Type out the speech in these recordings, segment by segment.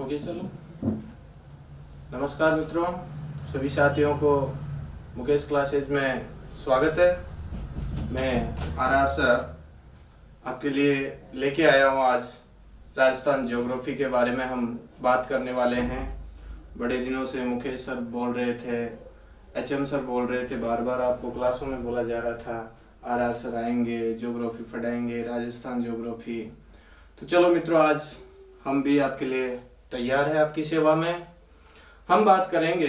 Okay चलो। नमस्कार मित्रों, सभी साथियों को मुकेश क्लासेज में स्वागत है। मैं आर सर आपके लिए लेके आया हूँ। आज राजस्थान ज्योग्राफी के बारे में हम बात करने वाले हैं। बड़े दिनों से मुकेश सर बोल रहे थे, एचएम सर बोल रहे थे, बार बार आपको क्लासों में बोला जा रहा था आर सर आएंगे, ज्योग्राफी पढ़ाएंगे, राजस्थान ज्योग्राफी। तो चलो मित्रों, आज हम भी आपके लिए तैयार है आपकी सेवा में। हम बात करेंगे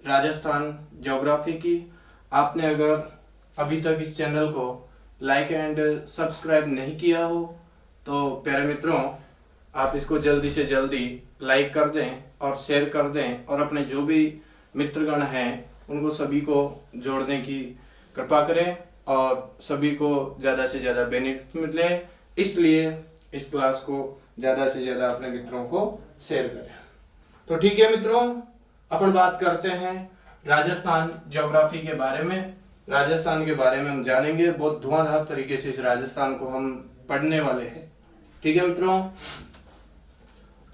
राजस्थान ज्योग्राफी की। आपने अगर अभी तक इस चैनल को लाइक एंड सब्सक्राइब नहीं किया हो तो प्यारे मित्रों, आप इसको जल्दी से जल्दी लाइक कर दें और शेयर कर दें और अपने जो भी मित्रगण हैं उनको सभी को जोड़ने की कृपा करें और सभी को ज़्यादा से ज़्यादा बेनिफिट मिले, इसलिए इस क्लास को ज़्यादा से ज़्यादा अपने मित्रों को शेयर करें। तो ठीक है मित्रों, अपन बात करते हैं राजस्थान ज्योग्राफी के बारे में। राजस्थान के बारे में हम जानेंगे, बहुत धुआंधार तरीके से इस राजस्थान को हम पढ़ने वाले हैं। ठीक है मित्रों,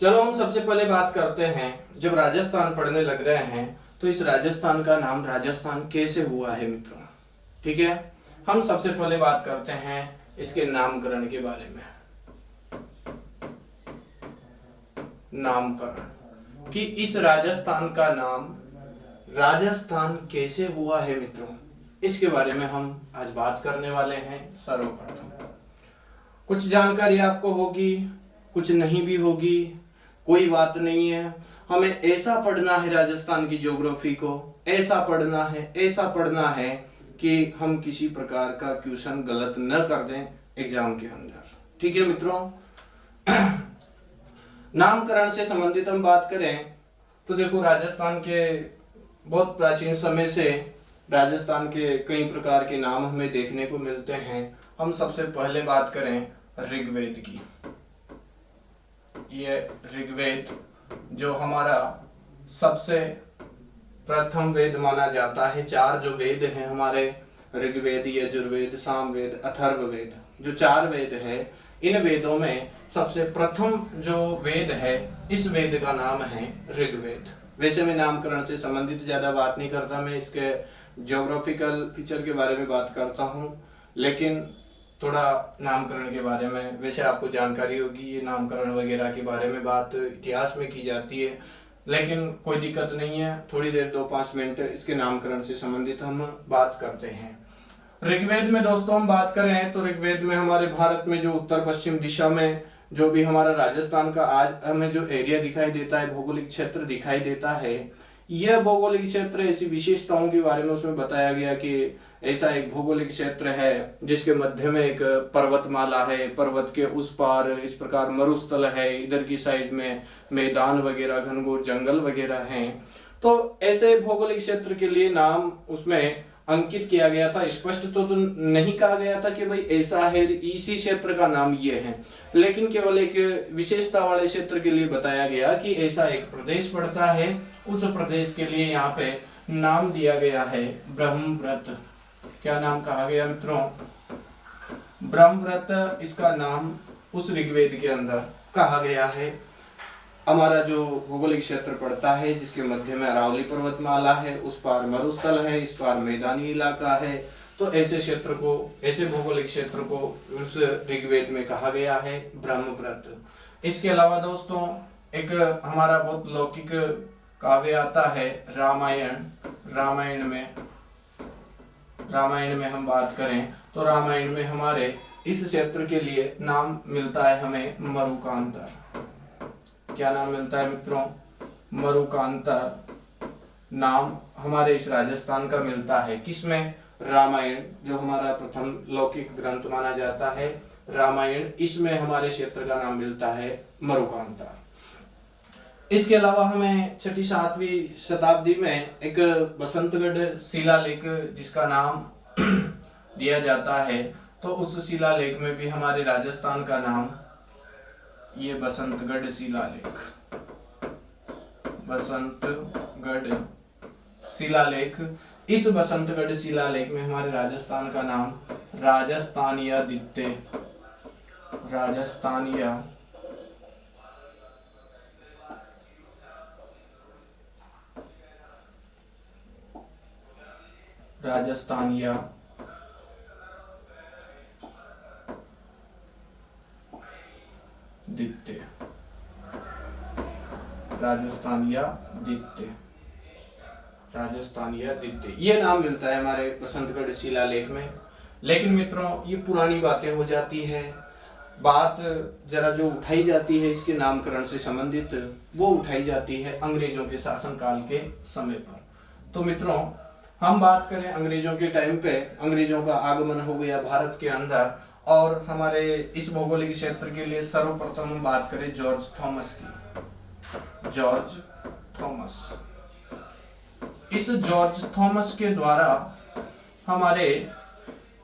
चलो हम सबसे पहले बात करते हैं, जब राजस्थान पढ़ने लग रहे हैं तो इस राजस्थान का नाम राजस्थान कैसे हुआ है मित्रों। ठीक है, हम सबसे पहले बात करते हैं इसके नामकरण के बारे में। नामकरण कि इस राजस्थान का नाम राजस्थान कैसे हुआ है मित्रों, इसके बारे में हम आज बात करने वाले हैं। सर्वप्रथम कुछ जानकारी आपको होगी, कुछ नहीं भी होगी, कोई बात नहीं है। हमें ऐसा पढ़ना है राजस्थान की ज्योग्राफी को, ऐसा पढ़ना है कि हम किसी प्रकार का क्वेश्चन गलत न कर दें एग्जाम के अंदर। ठीक है मित्रों, नामकरण से संबंधित हम बात करें तो देखो, राजस्थान के बहुत प्राचीन समय से राजस्थान के कई प्रकार के नाम हमें देखने को मिलते हैं। हम सबसे पहले बात करें ऋग्वेद की। ये ऋग्वेद जो हमारा सबसे प्रथम वेद माना जाता है। चार जो वेद हैं हमारे, ऋग्वेद, यजुर्वेद, सामवेद, अथर्ववेद, जो चार वेद है, इन वेदों में सबसे प्रथम जो वेद है, इस वेद का नाम है ऋग्वेद। वैसे मैं नामकरण से संबंधित ज्यादा बात नहीं करता, मैं इसके ज्योग्राफिकल फीचर के बारे में बात करता हूँ, लेकिन थोड़ा नामकरण के बारे में वैसे आपको जानकारी होगी। ये नामकरण वगैरह के बारे में बात इतिहास में की जाती है, लेकिन कोई दिक्कत नहीं है। थोड़ी देर 2-5 मिनट इसके नामकरण से संबंधित हम बात करते हैं। ऋग्वेद में दोस्तों हम बात करें तो ऋग्वेद में हमारे भारत में जो उत्तर पश्चिम दिशा में जो भी हमारा राजस्थान का आज हमें जो एरिया दिखाई देता है, भौगोलिक क्षेत्र दिखाई देता है, यह भौगोलिक क्षेत्र ऐसी विशेषताओं के बारे में उसमें बताया गया कि ऐसा एक भौगोलिक क्षेत्र है जिसके मध्य में एक पर्वतमाला है, पर्वत के उस पार इस प्रकार मरुस्थल है, इधर की साइड में मैदान वगैरह, घनघोर जंगल वगैरह हैं। तो ऐसे भौगोलिक क्षेत्र के लिए नाम उसमें अंकित किया गया था। स्पष्ट तो नहीं कहा गया था कि भाई ऐसा है, इसी क्षेत्र का नाम ये है, लेकिन केवल एक विशेषता वाले क्षेत्र के लिए बताया गया कि ऐसा एक प्रदेश पड़ता है, उस प्रदेश के लिए यहाँ पे नाम दिया गया है ब्रह्मव्रत। क्या नाम कहा गया मित्रों? ब्रह्मव्रत, इसका नाम उस ऋग्वेद के अंदर कहा गया है। हमारा जो भौगोलिक क्षेत्र पड़ता है जिसके मध्य में अरावली पर्वतमाला है, उस पार मरुस्थल है, इस पार मैदानी इलाका है, तो ऐसे क्षेत्र को, ऐसे भौगोलिक क्षेत्र को उस ऋग्वेद में कहा गया है ब्रह्मव्रत। इसके अलावा दोस्तों एक हमारा बहुत लौकिक काव्य आता है रामायण। रामायण में हम बात करें तो रामायण में हमारे इस क्षेत्र के लिए नाम मिलता है हमें मरुकांतर। क्या नाम मिलता है मित्रों? मरुकांतर नाम हमारे इस राजस्थान का मिलता है। किसमें? रामायण, जो हमारा प्रथम लौकिक ग्रंथ माना जाता है रामायण, इसमें हमारे क्षेत्र का नाम मिलता है मरुकांतर। इसके अलावा हमें 6ठी-7वीं शताब्दी में एक बसंतगढ़ शिलालेख जिसका नाम दिया जाता है, तो उस शिलालेख में भी हमारे राजस्थान का नाम, ये बसंतगढ़ शिलालेख, बसंतगढ़ शिलालेख, इस बसंतगढ़ शिलालेख में हमारे राजस्थान का नाम राजस्थानियादित्य, राजस्थान या द्वितीय, राजस्थान या द्वितीय, राजस्थान या द्वितीय, ये नाम मिलता है हमारे बसंतगढ़ शिलालेख में। लेकिन मित्रों ये पुरानी बातें हो जाती है, बात जरा जो उठाई जाती है इसके नामकरण से संबंधित, वो उठाई जाती है अंग्रेजों के शासनकाल के समय पर। तो मित्रों हम बात करें अंग्रेजों के टाइम पे, अंग्रेजों का आगमन हो गया भारत के अंदर, और हमारे इस भौगोलिक क्षेत्र के लिए सर्वप्रथम हम बात करें जॉर्ज थॉमस की। जॉर्ज थॉमस, इस जॉर्ज थॉमस के द्वारा हमारे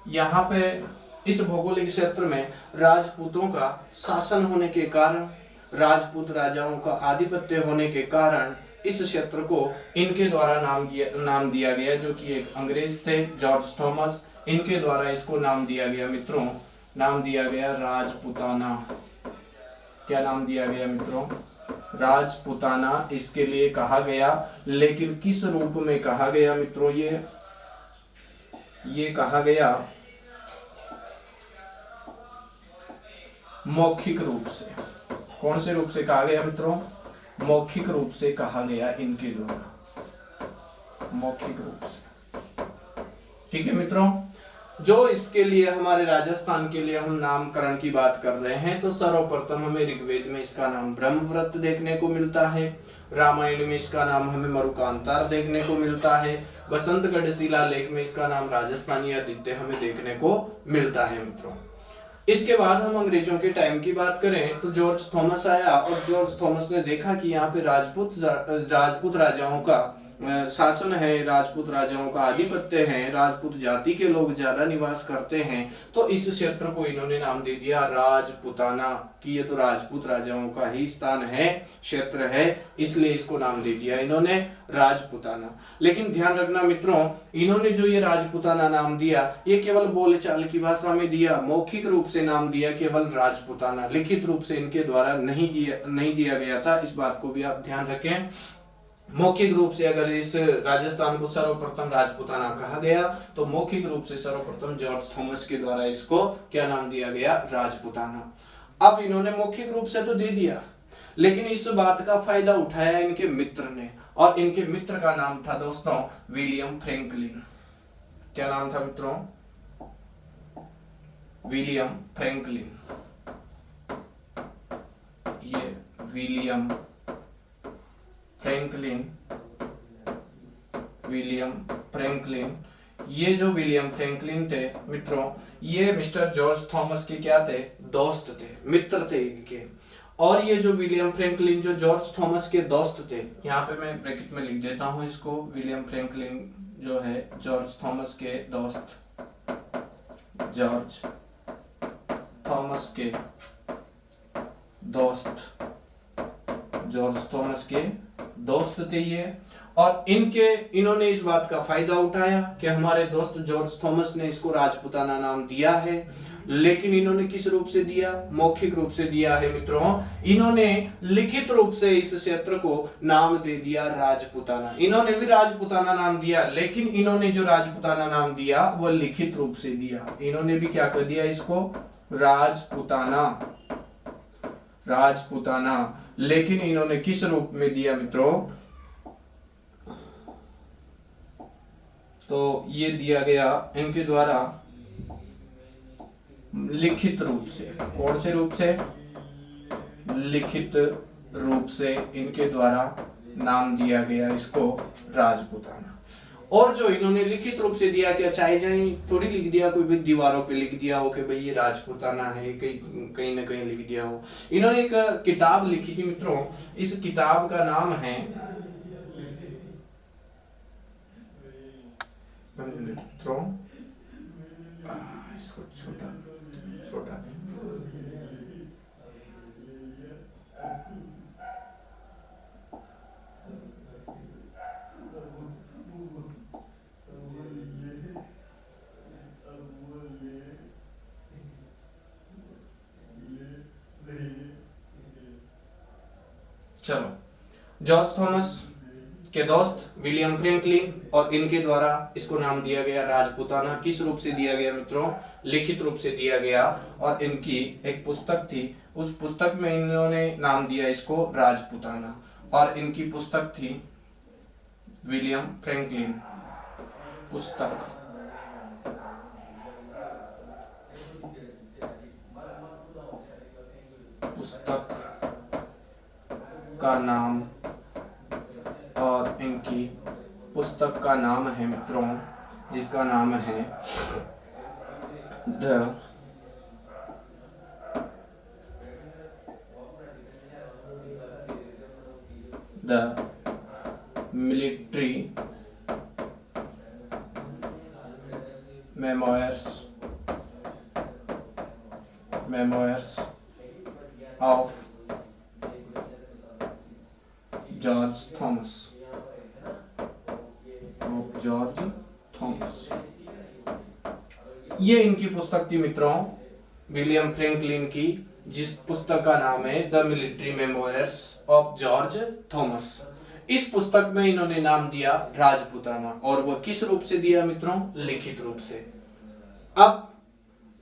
यहाँ पे इस भौगोलिक क्षेत्र में राजपूतों का शासन होने के कारण, राजपूत राजाओं का आधिपत्य होने के कारण इस क्षेत्र को इनके द्वारा नाम दिया गया, जो कि एक अंग्रेज थे जॉर्ज थॉमस, इनके द्वारा इसको नाम दिया गया मित्रों, नाम दिया गया राजपुताना। क्या नाम दिया गया मित्रों? राजपुताना इसके लिए कहा गया। लेकिन किस रूप में कहा गया मित्रों? ये कहा गया मौखिक रूप से। कौन से रूप से कहा गया मित्रों? मौखिक रूप से कहा गया इनके द्वारा, मौखिक रूप से। ठीक है मित्रों, जो इसके लिए हमारे राजस्थान के लिए हम नामकरण की बात कर रहे हैं, तो सर्वप्रथम हमें ऋग्वेद में इसका नाम ब्रह्मव्रत देखने को मिलता है, रामायण में इसका नाम हमें मरुकांतार देखने को मिलता है, बसंतगढ़ शिलालेख में इसका नाम राजस्थानी आदित्य हमें देखने को मिलता है मित्रों। इसके बाद हम अंग्रेजों के टाइम की बात करें तो जॉर्ज थॉमस आया, और जॉर्ज थॉमस ने देखा कि यहाँ पे राजपूत राजाओं का शासन है, राजपूत राजाओं का आधिपत्य है, राजपूत जाति के लोग ज्यादा निवास करते हैं, तो इस क्षेत्र को इन्होंने नाम दे दिया राजपुताना, कि ये तो राजपूत राजाओं का ही स्थान है, क्षेत्र है, इसलिए इसको नाम दे दिया इन्होंने राजपुताना। लेकिन ध्यान रखना मित्रों, इन्होंने जो ये राजपुताना नाम दिया ये केवल बोलचाल की भाषा में दिया, मौखिक रूप से नाम दिया केवल राजपुताना, लिखित रूप से इनके द्वारा नहीं दिया गया था। इस बात को भी आप ध्यान रखें। मौखिक रूप से अगर इस राजस्थान को सर्वप्रथम राजपुताना कहा गया, तो मौखिक रूप से सर्वप्रथम जॉर्ज थॉमस के द्वारा इसको क्या नाम दिया गया? राजपुताना। अब इन्होंने मौखिक रूप से तो दे दिया, लेकिन इस बात का फायदा उठाया इनके मित्र ने, और इनके मित्र का नाम था दोस्तों विलियम फ्रैंकलिन। क्या नाम था मित्रों? William Franklin. ये विलियम फ्रैंकलिन, ये जो विलियम फ्रैंकलिन थे मित्रों, ये मिस्टर जॉर्ज थॉमस के क्या थे? दोस्त थे, मित्र थे इनके। और ये जो विलियम फ्रैंकलिन जो जॉर्ज थॉमस के दोस्त थे, यहाँ पे मैं ब्रैकेट में लिख देता हूं इसको, विलियम फ्रैंकलिन जो है जॉर्ज थॉमस के दोस्त, जॉर्ज थॉमस के दोस्त, जॉर्ज थॉमस के दोस्त थे ये। और इन्होंने इस बात का फायदा उठाया कि हमारे दोस्त जॉर्ज थॉमस ने इसको राजपुताना नाम दिया है, लेकिन इन्होंने किस रूप से दिया? मौखिक रूप से दिया है मित्रों। इन्होंने लिखित रूप से इस क्षेत्र को नाम दे दिया राजपुताना। इन्होंने भी राजपुताना नाम दिया, लेकिन इन्होंने जो राजपुताना नाम दिया वो लिखित रूप से दिया। इन्होंने भी क्या कर दिया? इसको राजपुताना, लेकिन इन्होंने किस रूप में दिया मित्रों? तो ये दिया गया इनके द्वारा लिखित रूप से। कौन से रूप से? लिखित रूप से इनके द्वारा नाम दिया गया इसको राजपुताना। और जो इन्होंने लिखित रूप से दिया, क्या चाहे जाए थोड़ी लिख दिया, कोई भी दीवारों पे लिख दिया हो कि भाई ये राजपुताना है, कहीं ना कहीं लिख दिया हो। इन्होंने एक किताब लिखी थी मित्रों, इस किताब का नाम है मित्रों, इसको छोटा चलो, जॉर्ज थॉमस के दोस्त विलियम फ्रैंकलिन, और इनके द्वारा इसको नाम दिया गया राजपूताना। किस रूप से दिया गया मित्रों? लिखित रूप से दिया गया। और इनकी एक पुस्तक थी, उस पुस्तक में इन्होंने नाम दिया इसको राजपूताना, और इनकी पुस्तक थी विलियम फ्रैंकलिन पुस्तक। पुस्तक का नाम, और इनकी पुस्तक का नाम है मित्रों, जिसका नाम है the military memoirs of George Thomas. ये इनकी पुस्तक थी मित्रों, विलियम फ्रैंकलिन की, जिस पुस्तक का नाम है the military memoirs of George Thomas. इस पुस्तक में इन्होंने नाम दिया राजपूताना, और वह किस रूप से दिया मित्रों? लिखित रूप से। अब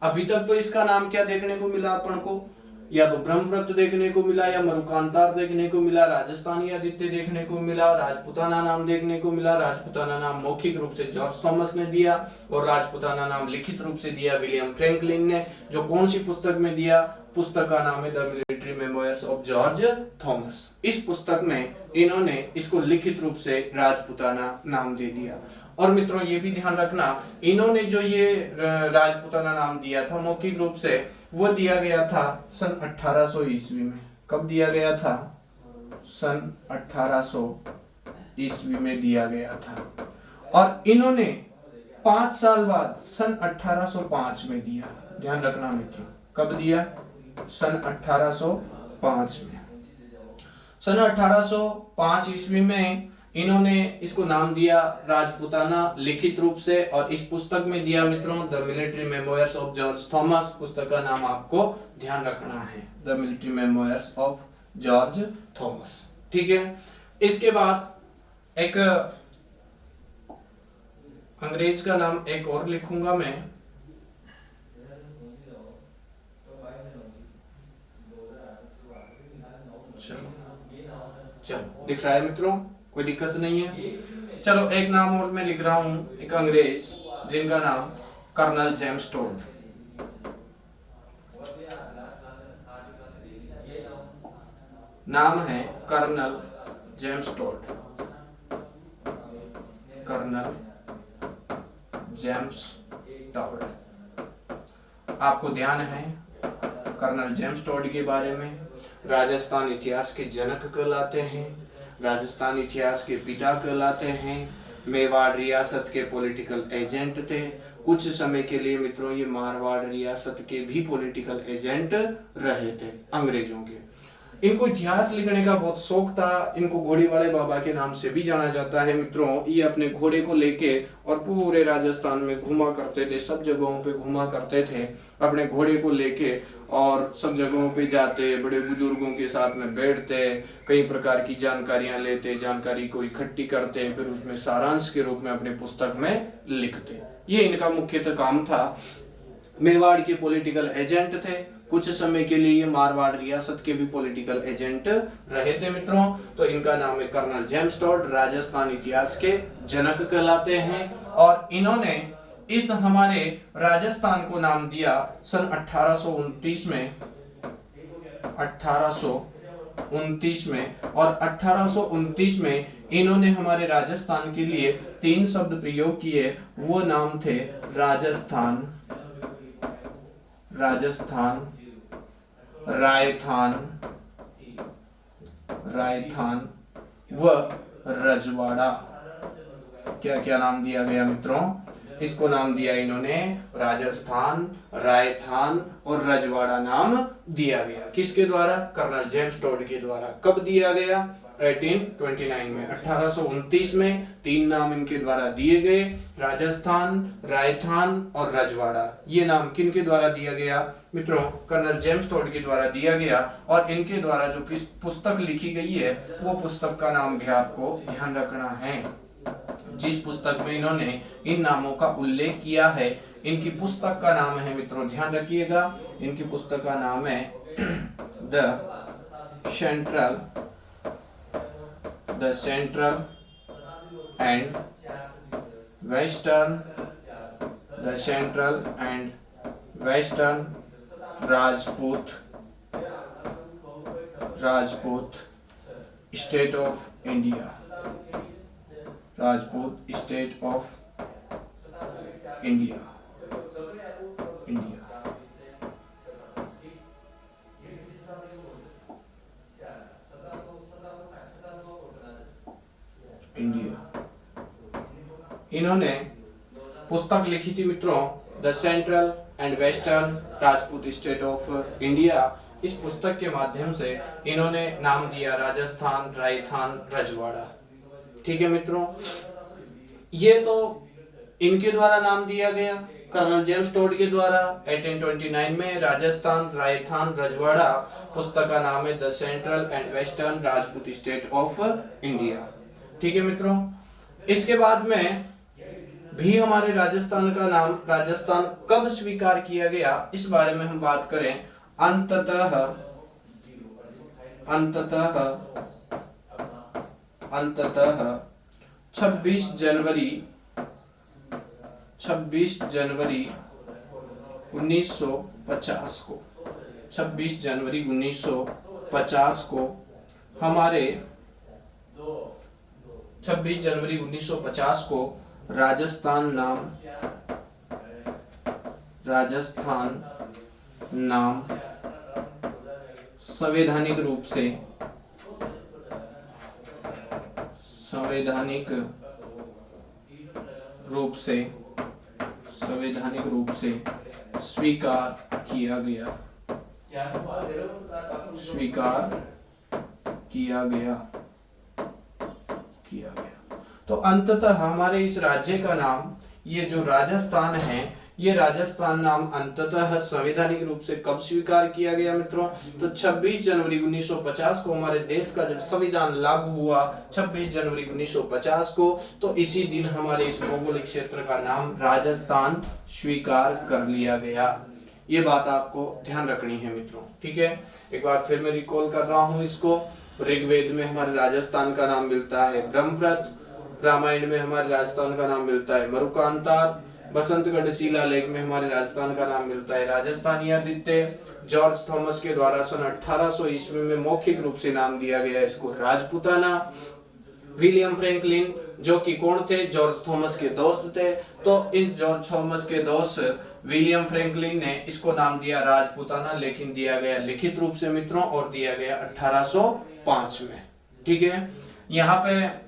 अभी तक तो इसका नाम क्या देखने को मिला अपन को? या तो ब्रह्मव्रत देखने को मिला, या मरुकांतार देखने को मिला, राजस्थानी आदित्य देखने को मिला, राजपूताना नाम देखने को मिला। राजपूताना नाम मौखिक रूप से जॉर्ज थॉमस ने दिया, और राजपूताना नाम लिखित रूप से दिया विलियम फ्रैंकलिन ने। जो कौन सी पुस्तक में दिया? पुस्तक का नाम है the military memoirs of George Thomas. इस पुस्तक में इन्होंने इसको लिखित रूप से राजपूताना नाम दे दिया। और मित्रों ये भी ध्यान रखना, इन्होंने जो ये राजपूताना नाम दिया था मौखिक रूप से, वो दिया गया था सन 1800 ईस्वी में। कब दिया गया था? सन 1800 ईस्वी में दिया गया था। और इन्होंने 5 साल बाद सन 1805 में दिया। ध्यान रखना मित्रों, कब दिया? सन 1805 में। सन 1805 ईस्वी में इन्होंने इसको नाम दिया राजपूताना लिखित रूप से, और इस पुस्तक में दिया मित्रों the military memoirs of George Thomas. पुस्तक का नाम आपको ध्यान रखना है, the military memoirs of George Thomas. ठीक है। इसके बाद एक अंग्रेज का नाम एक और लिखूंगा मैं, चलो दिख रहा है मित्रों, कोई दिक्कत नहीं है। चलो एक नाम और मैं लिख रहा हूं, एक अंग्रेज जिनका नाम कर्नल जेम्स टोड। नाम है colonel James Tod. Colonel James Tod. आपको ध्यान है कर्नल जेम्स टोड के बारे में? राजस्थान इतिहास के जनक कहलाते हैं, राजस्थान इतिहास के पिता कहलाते हैं, मेवाड़ रियासत के पॉलिटिकल एजेंट थे। कुछ समय के लिए मित्रों ये मारवाड़ रियासत के भी पॉलिटिकल एजेंट रहे थे अंग्रेजों के। इनको इतिहास लिखने का बहुत शौक था। इनको घोड़ी वाले बाबा के नाम से भी जाना जाता है मित्रों। ये अपने घोड़े को लेके और पूरे राजस्थान में घुमा करते थे, सब जगहों पे घुमा करते थे अपने घोड़े को लेके, और सब जगहों पे जाते, बड़े बुजुर्गों के साथ में बैठते, कई प्रकार की जानकारियां लेते, जानकारी को इकट्ठी करते, फिर उसमें सारांश के रूप में अपने पुस्तक में लिखते। ये इनका मुख्यतः काम था। मेवाड़ के पॉलिटिकल एजेंट थे। कुछ समय के लिए ये मारवाड़ रियासत के भी पॉलिटिकल एजेंट रहे थे मित्रों। तो इनका नाम है कर्नल जेम्स टोड। राजस्थान इतिहास के जनक कहलाते हैं, और इन्होंने इस हमारे राजस्थान को नाम दिया सन 1829 में। 1829 में, और 1829 में इन्होंने हमारे राजस्थान के लिए 3 शब्द प्रयोग किए। वो नाम थे राजस्थान, राजस्थान, रायथान, रायथान व रजवाड़ा। क्या क्या नाम दिया गया मित्रों? इसको नाम दिया इन्होंने राजस्थान, रायथान और रजवाड़ा नाम दिया गया। किसके द्वारा? कर्नल जेम्स टोड के द्वारा। कब दिया गया? 1829 में, 1829 में 3 नाम इनके द्वारा दिए गए, राजस्थान, रायथान और रजवाड़ा। ये नाम किन के द्वारा दिया गया मित्रों? कर्नल जेम्स टोड के द्वारा दिया गया। और इनके द्वारा जो पुस्तक लिखी गई है वो पुस्तक का नाम भी आपको ध्यान रखना है। जिस पुस्तक में इन्होंने इन नामों का उल्लेख किया है, इनकी पुस्तक का नाम है मित्रों, ध्यान रखिएगा, इनकी पुस्तक का नाम है the central and western Rajput state of India. Rajput state of India. इन्होंने पुस्तक लिखी थी मित्रों the central and western Rajput state of India. इस पुस्तक के माध्यम से इन्होंने नाम दिया राजस्थान, रायथान, रजवाड़ा। ठीक है मित्रों, ये तो इनके द्वारा नाम दिया गया, कर्नल जेम्स टोड के द्वारा 1829 में। राजस्थान, रायथान, रजवाड़ा पुस्तक का नाम है the central and western Rajput state of India. ठीक है मित्रों, इसके बाद में भी हमारे राजस्थान का नाम, राजस्थान कब स्वीकार किया गया, इस बारे में हम बात करें। अंततः 26 जनवरी 1950 को 26 जनवरी 1950 को हमारे 26 जनवरी 1950 को राजस्थान नाम संवैधानिक रूप से स्वीकार किया गया। तो अंततः हमारे इस राज्य का नाम, ये जो राजस्थान है, ये राजस्थान नाम अंततः संवैधानिक रूप से कब स्वीकार किया गया मित्रों? तो 26 जनवरी 1950 को हमारे देश का जब संविधान लागू हुआ 26 जनवरी 1950 को, तो इसी दिन हमारे इस भौगोलिक क्षेत्र का नाम राजस्थान स्वीकार कर लिया गया। ये बात आपको ध्यान रखनी है मित्रों। ठीक है, एक बार फिर मैं रिकॉल कर रहा हूँ इसको। ऋग्वेद में हमारे राजस्थान का नाम मिलता है ब्रह्मव्रत, रामायण में हमारे राजस्थान का नाम मिलता है मरुकांतार, बसंतगढ़ शिलालेख में हमारे राजस्थान का नाम मिलता है राजस्थानी आदित्य। जॉर्ज थॉमस के द्वारा सन 1800 ईस्वी में मौखिक रूप से नाम दिया गया इसको राजपुताना। विलियम फ्रैंकलिन जो कि कौन थे? जॉर्ज थॉमस के दोस्त थे। तो इन जॉर्ज थॉमस के दोस्त विलियम फ्रैंकलिन ने इसको नाम दिया राजपुताना, लेकिन दिया गया लिखित रूप से मित्रों, और दिया गया 1805 में। ठीक है, यहाँ पे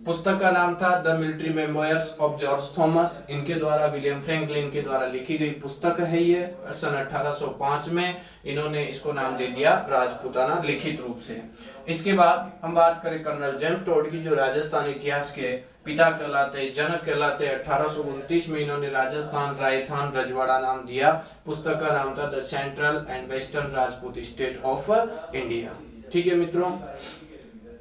पुस्तक का नाम था the military memoirs of George Thomas. इनके द्वारा, विलियम फ्रैंकलिन के द्वारा लिखी गई पुस्तक है ये। सन 1805 में इन्होंने इसको नाम दे दिया राजपुताना लिखित रूप से। इसके बाद हम बात करें कर्नल जेम्स टोड की, जो राजस्थान इतिहास के पिता कहलाते, जनक कहलाते। 1829 में इन्होंने राजस्थान, रायथान, रजवाड़ा नाम दिया। पुस्तक का नाम था the central and western Rajput state of India. ठीक है मित्रों,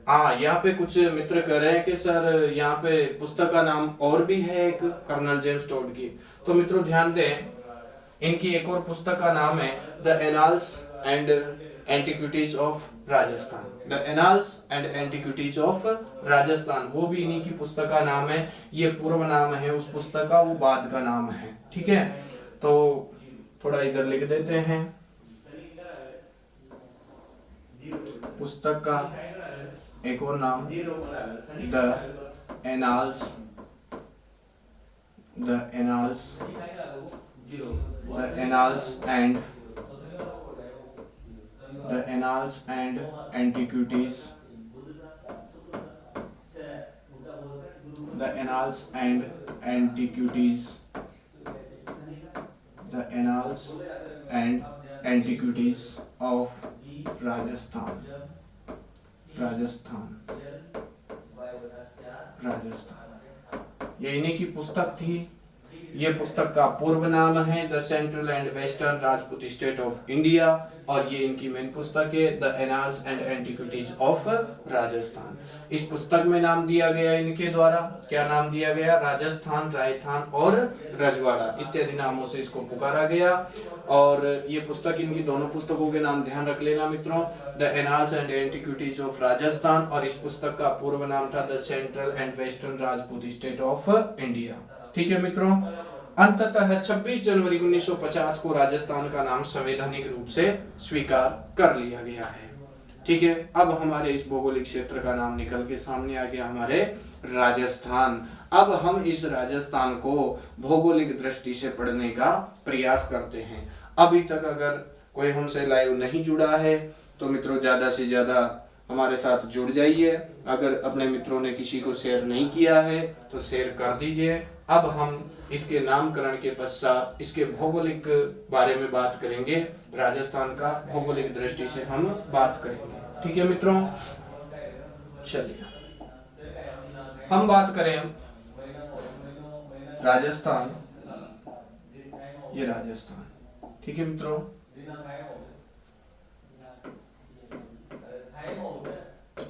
हाँ, यहाँ पे कुछ मित्र कह रहे हैं कि सर यहाँ पे पुस्तक का नाम और भी है एक, कर्नल जेम्स टोड की। तो मित्रों ध्यान दें, इनकी एक और पुस्तक का नाम है the annals and antiquities of Rajasthan. The annals and antiquities of Rajasthan, वो भी इन्हीं की पुस्तक का नाम है। ये पूर्व नाम है उस पुस्तक का, वो बाद का नाम है। ठीक है, तो थोड़ा इधर लिख देते हैं। पुस्तक का एक और नाम the annals and antiquities the annals and antiquities of Rajasthan. ये इन्हीं की पुस्तक थी। ये पुस्तक का पूर्व नाम है the central and western Rajput state of India, और ये इनकी मेन पुस्तक है the annals and antiquities of Rajasthan. इस पुस्तक में नाम दिया गया इनके द्वारा, क्या नाम दिया गया? राजस्थान, रायथान और रजवाड़ा इत्यादि नामों से इसको पुकारा गया। और ये पुस्तक, इनकी दोनों पुस्तकों के नाम ध्यान रख लेना मित्रों, the annals and antiquities of Rajasthan, और इस पुस्तक का पूर्व नाम था the central and western Rajput state of India. ठीक है मित्रों, अंततः 26 जनवरी 1950 को राजस्थान का नाम संवैधानिक रूप से स्वीकार कर लिया गया है। ठीक है, अब हमारे इस भौगोलिक क्षेत्र का नाम निकल के सामने आ गया, हमारे राजस्थान। अब हम इस राजस्थान को भौगोलिक दृष्टि से पढ़ने का प्रयास करते हैं। अभी तक अगर कोई हमसे लाइव नहीं जुड़ा है तो मित्रों ज्यादा से ज्यादा हमारे साथ जुड़ जाइए। अगर अपने मित्रों ने किसी को शेयर नहीं किया है तो शेयर कर दीजिए। अब हम इसके नामकरण के पश्चात इसके भौगोलिक बारे में बात करेंगे, राजस्थान का भौगोलिक दृष्टि से हम बात करेंगे। ठीक है मित्रों, चलिए हम बात करें राजस्थान। ये राजस्थान, ठीक है मित्रों,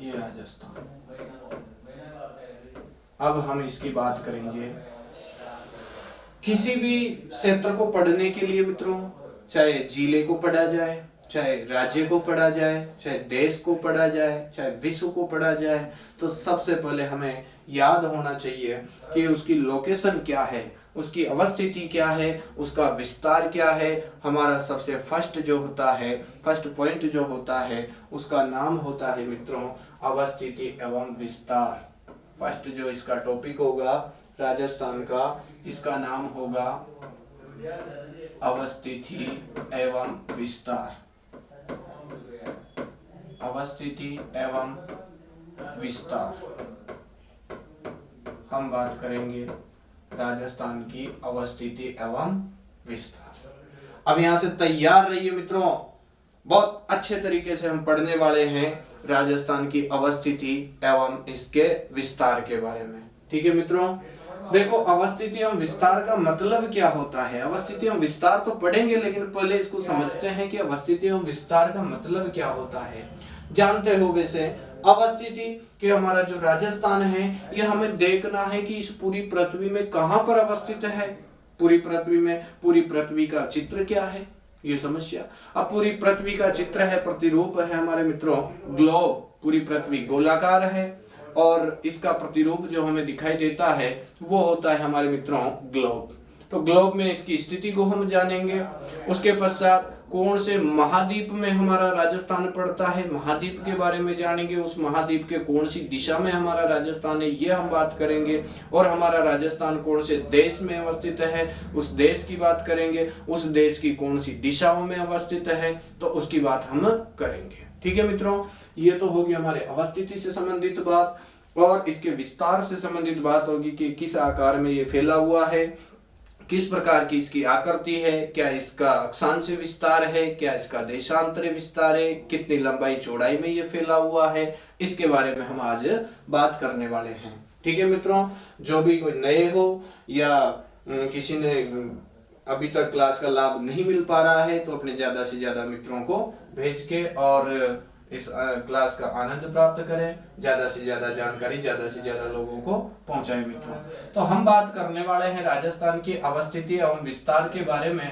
ये राजस्थान। अब हम इसकी बात करेंगे। किसी भी क्षेत्र को पढ़ने के लिए मित्रों, चाहे जिले को पढ़ा जाए, चाहे राज्य को पढ़ा जाए, चाहे देश को पढ़ा जाए, चाहे विश्व को पढ़ा जाए, तो सबसे पहले हमें याद होना चाहिए कि उसकी लोकेशन क्या है, उसकी अवस्थिति क्या है, उसका विस्तार क्या है। हमारा सबसे फर्स्ट जो होता है, फर्स्ट पॉइंट जो होता है, उसका नाम होता है मित्रों अवस्थिति एवं विस्तार। फर्स्ट जो इसका टॉपिक होगा राजस्थान का, इसका नाम होगा अवस्थिति एवं विस्तार। अवस्थिति एवं विस्तार, हम बात करेंगे राजस्थान की अवस्थिति एवं विस्तार। अब यहाँ से तैयार रहिए मित्रों, बहुत अच्छे तरीके से हम पढ़ने वाले हैं राजस्थान की अवस्थिति एवं इसके विस्तार के बारे में। ठीक है मित्रों, देखो अवस्थिति एवं विस्तार का मतलब क्या होता है। अवस्थिति एवं विस्तार तो पढ़ेंगे, लेकिन पहले इसको समझते हैं कि अवस्थिति एवं विस्तार का मतलब क्या होता है। जानते हो वैसे अवस्थिति कि हमारा जो राजस्थान है, ये हमें देखना है कि इस पूरी पृथ्वी में कहां पर अवस्थित है। पूरी पृथ्वी में पूरी पृथ्वी का चित्र क्या है, ये समस्या। अब पूरी पृथ्वी का चित्र है, प्रतिरूप है हमारे मित्रों ग्लोब। पूरी पृथ्वी गोलाकार है और इसका प्रतिरूप जो हमें दिखाई देता है वो होता है हमारे मित्रों ग्लोब। तो ग्लोब में इसकी स्थिति को हम जानेंगे। उसके पश्चात कौन से महाद्वीप में हमारा राजस्थान पड़ता है, महाद्वीप के बारे में जानेंगे। उस महाद्वीप के कौन सी दिशा में हमारा राजस्थान है, ये हम बात करेंगे। और हमारा राजस्थान कौन से देश में अवस्थित है, उस देश की बात करेंगे। उस देश की कौन सी दिशाओं में अवस्थित है, तो उसकी बात हम करेंगे। ठीक है मित्रों, ये तो होगी हमारे अवस्थिति से संबंधित बात। और इसके विस्तार से संबंधित बात होगी कि किस आकार में ये फैला हुआ है, किस प्रकार की इसकी आकृति है, क्या इसका अक्षांश विस्तार है, क्या इसका देशांतरी विस्तार है, कितनी लंबाई चौड़ाई में ये फैला हुआ है, इसके बारे में हम आज बात करने वाले हैं। ठीक है मित्रों, जो भी कोई नए हो या किसी ने अभी तक क्लास का लाभ नहीं मिल पा रहा है, तो अपने ज्यादा से ज्यादा मित्रों को भेज के और इस क्लास का आनंद प्राप्त करें, ज्यादा से ज्यादा जानकारी ज्यादा से ज्यादा लोगों को पहुंचाएं मित्रों। तो हम बात करने वाले हैं राजस्थान की अवस्थिति एवं विस्तार के बारे में।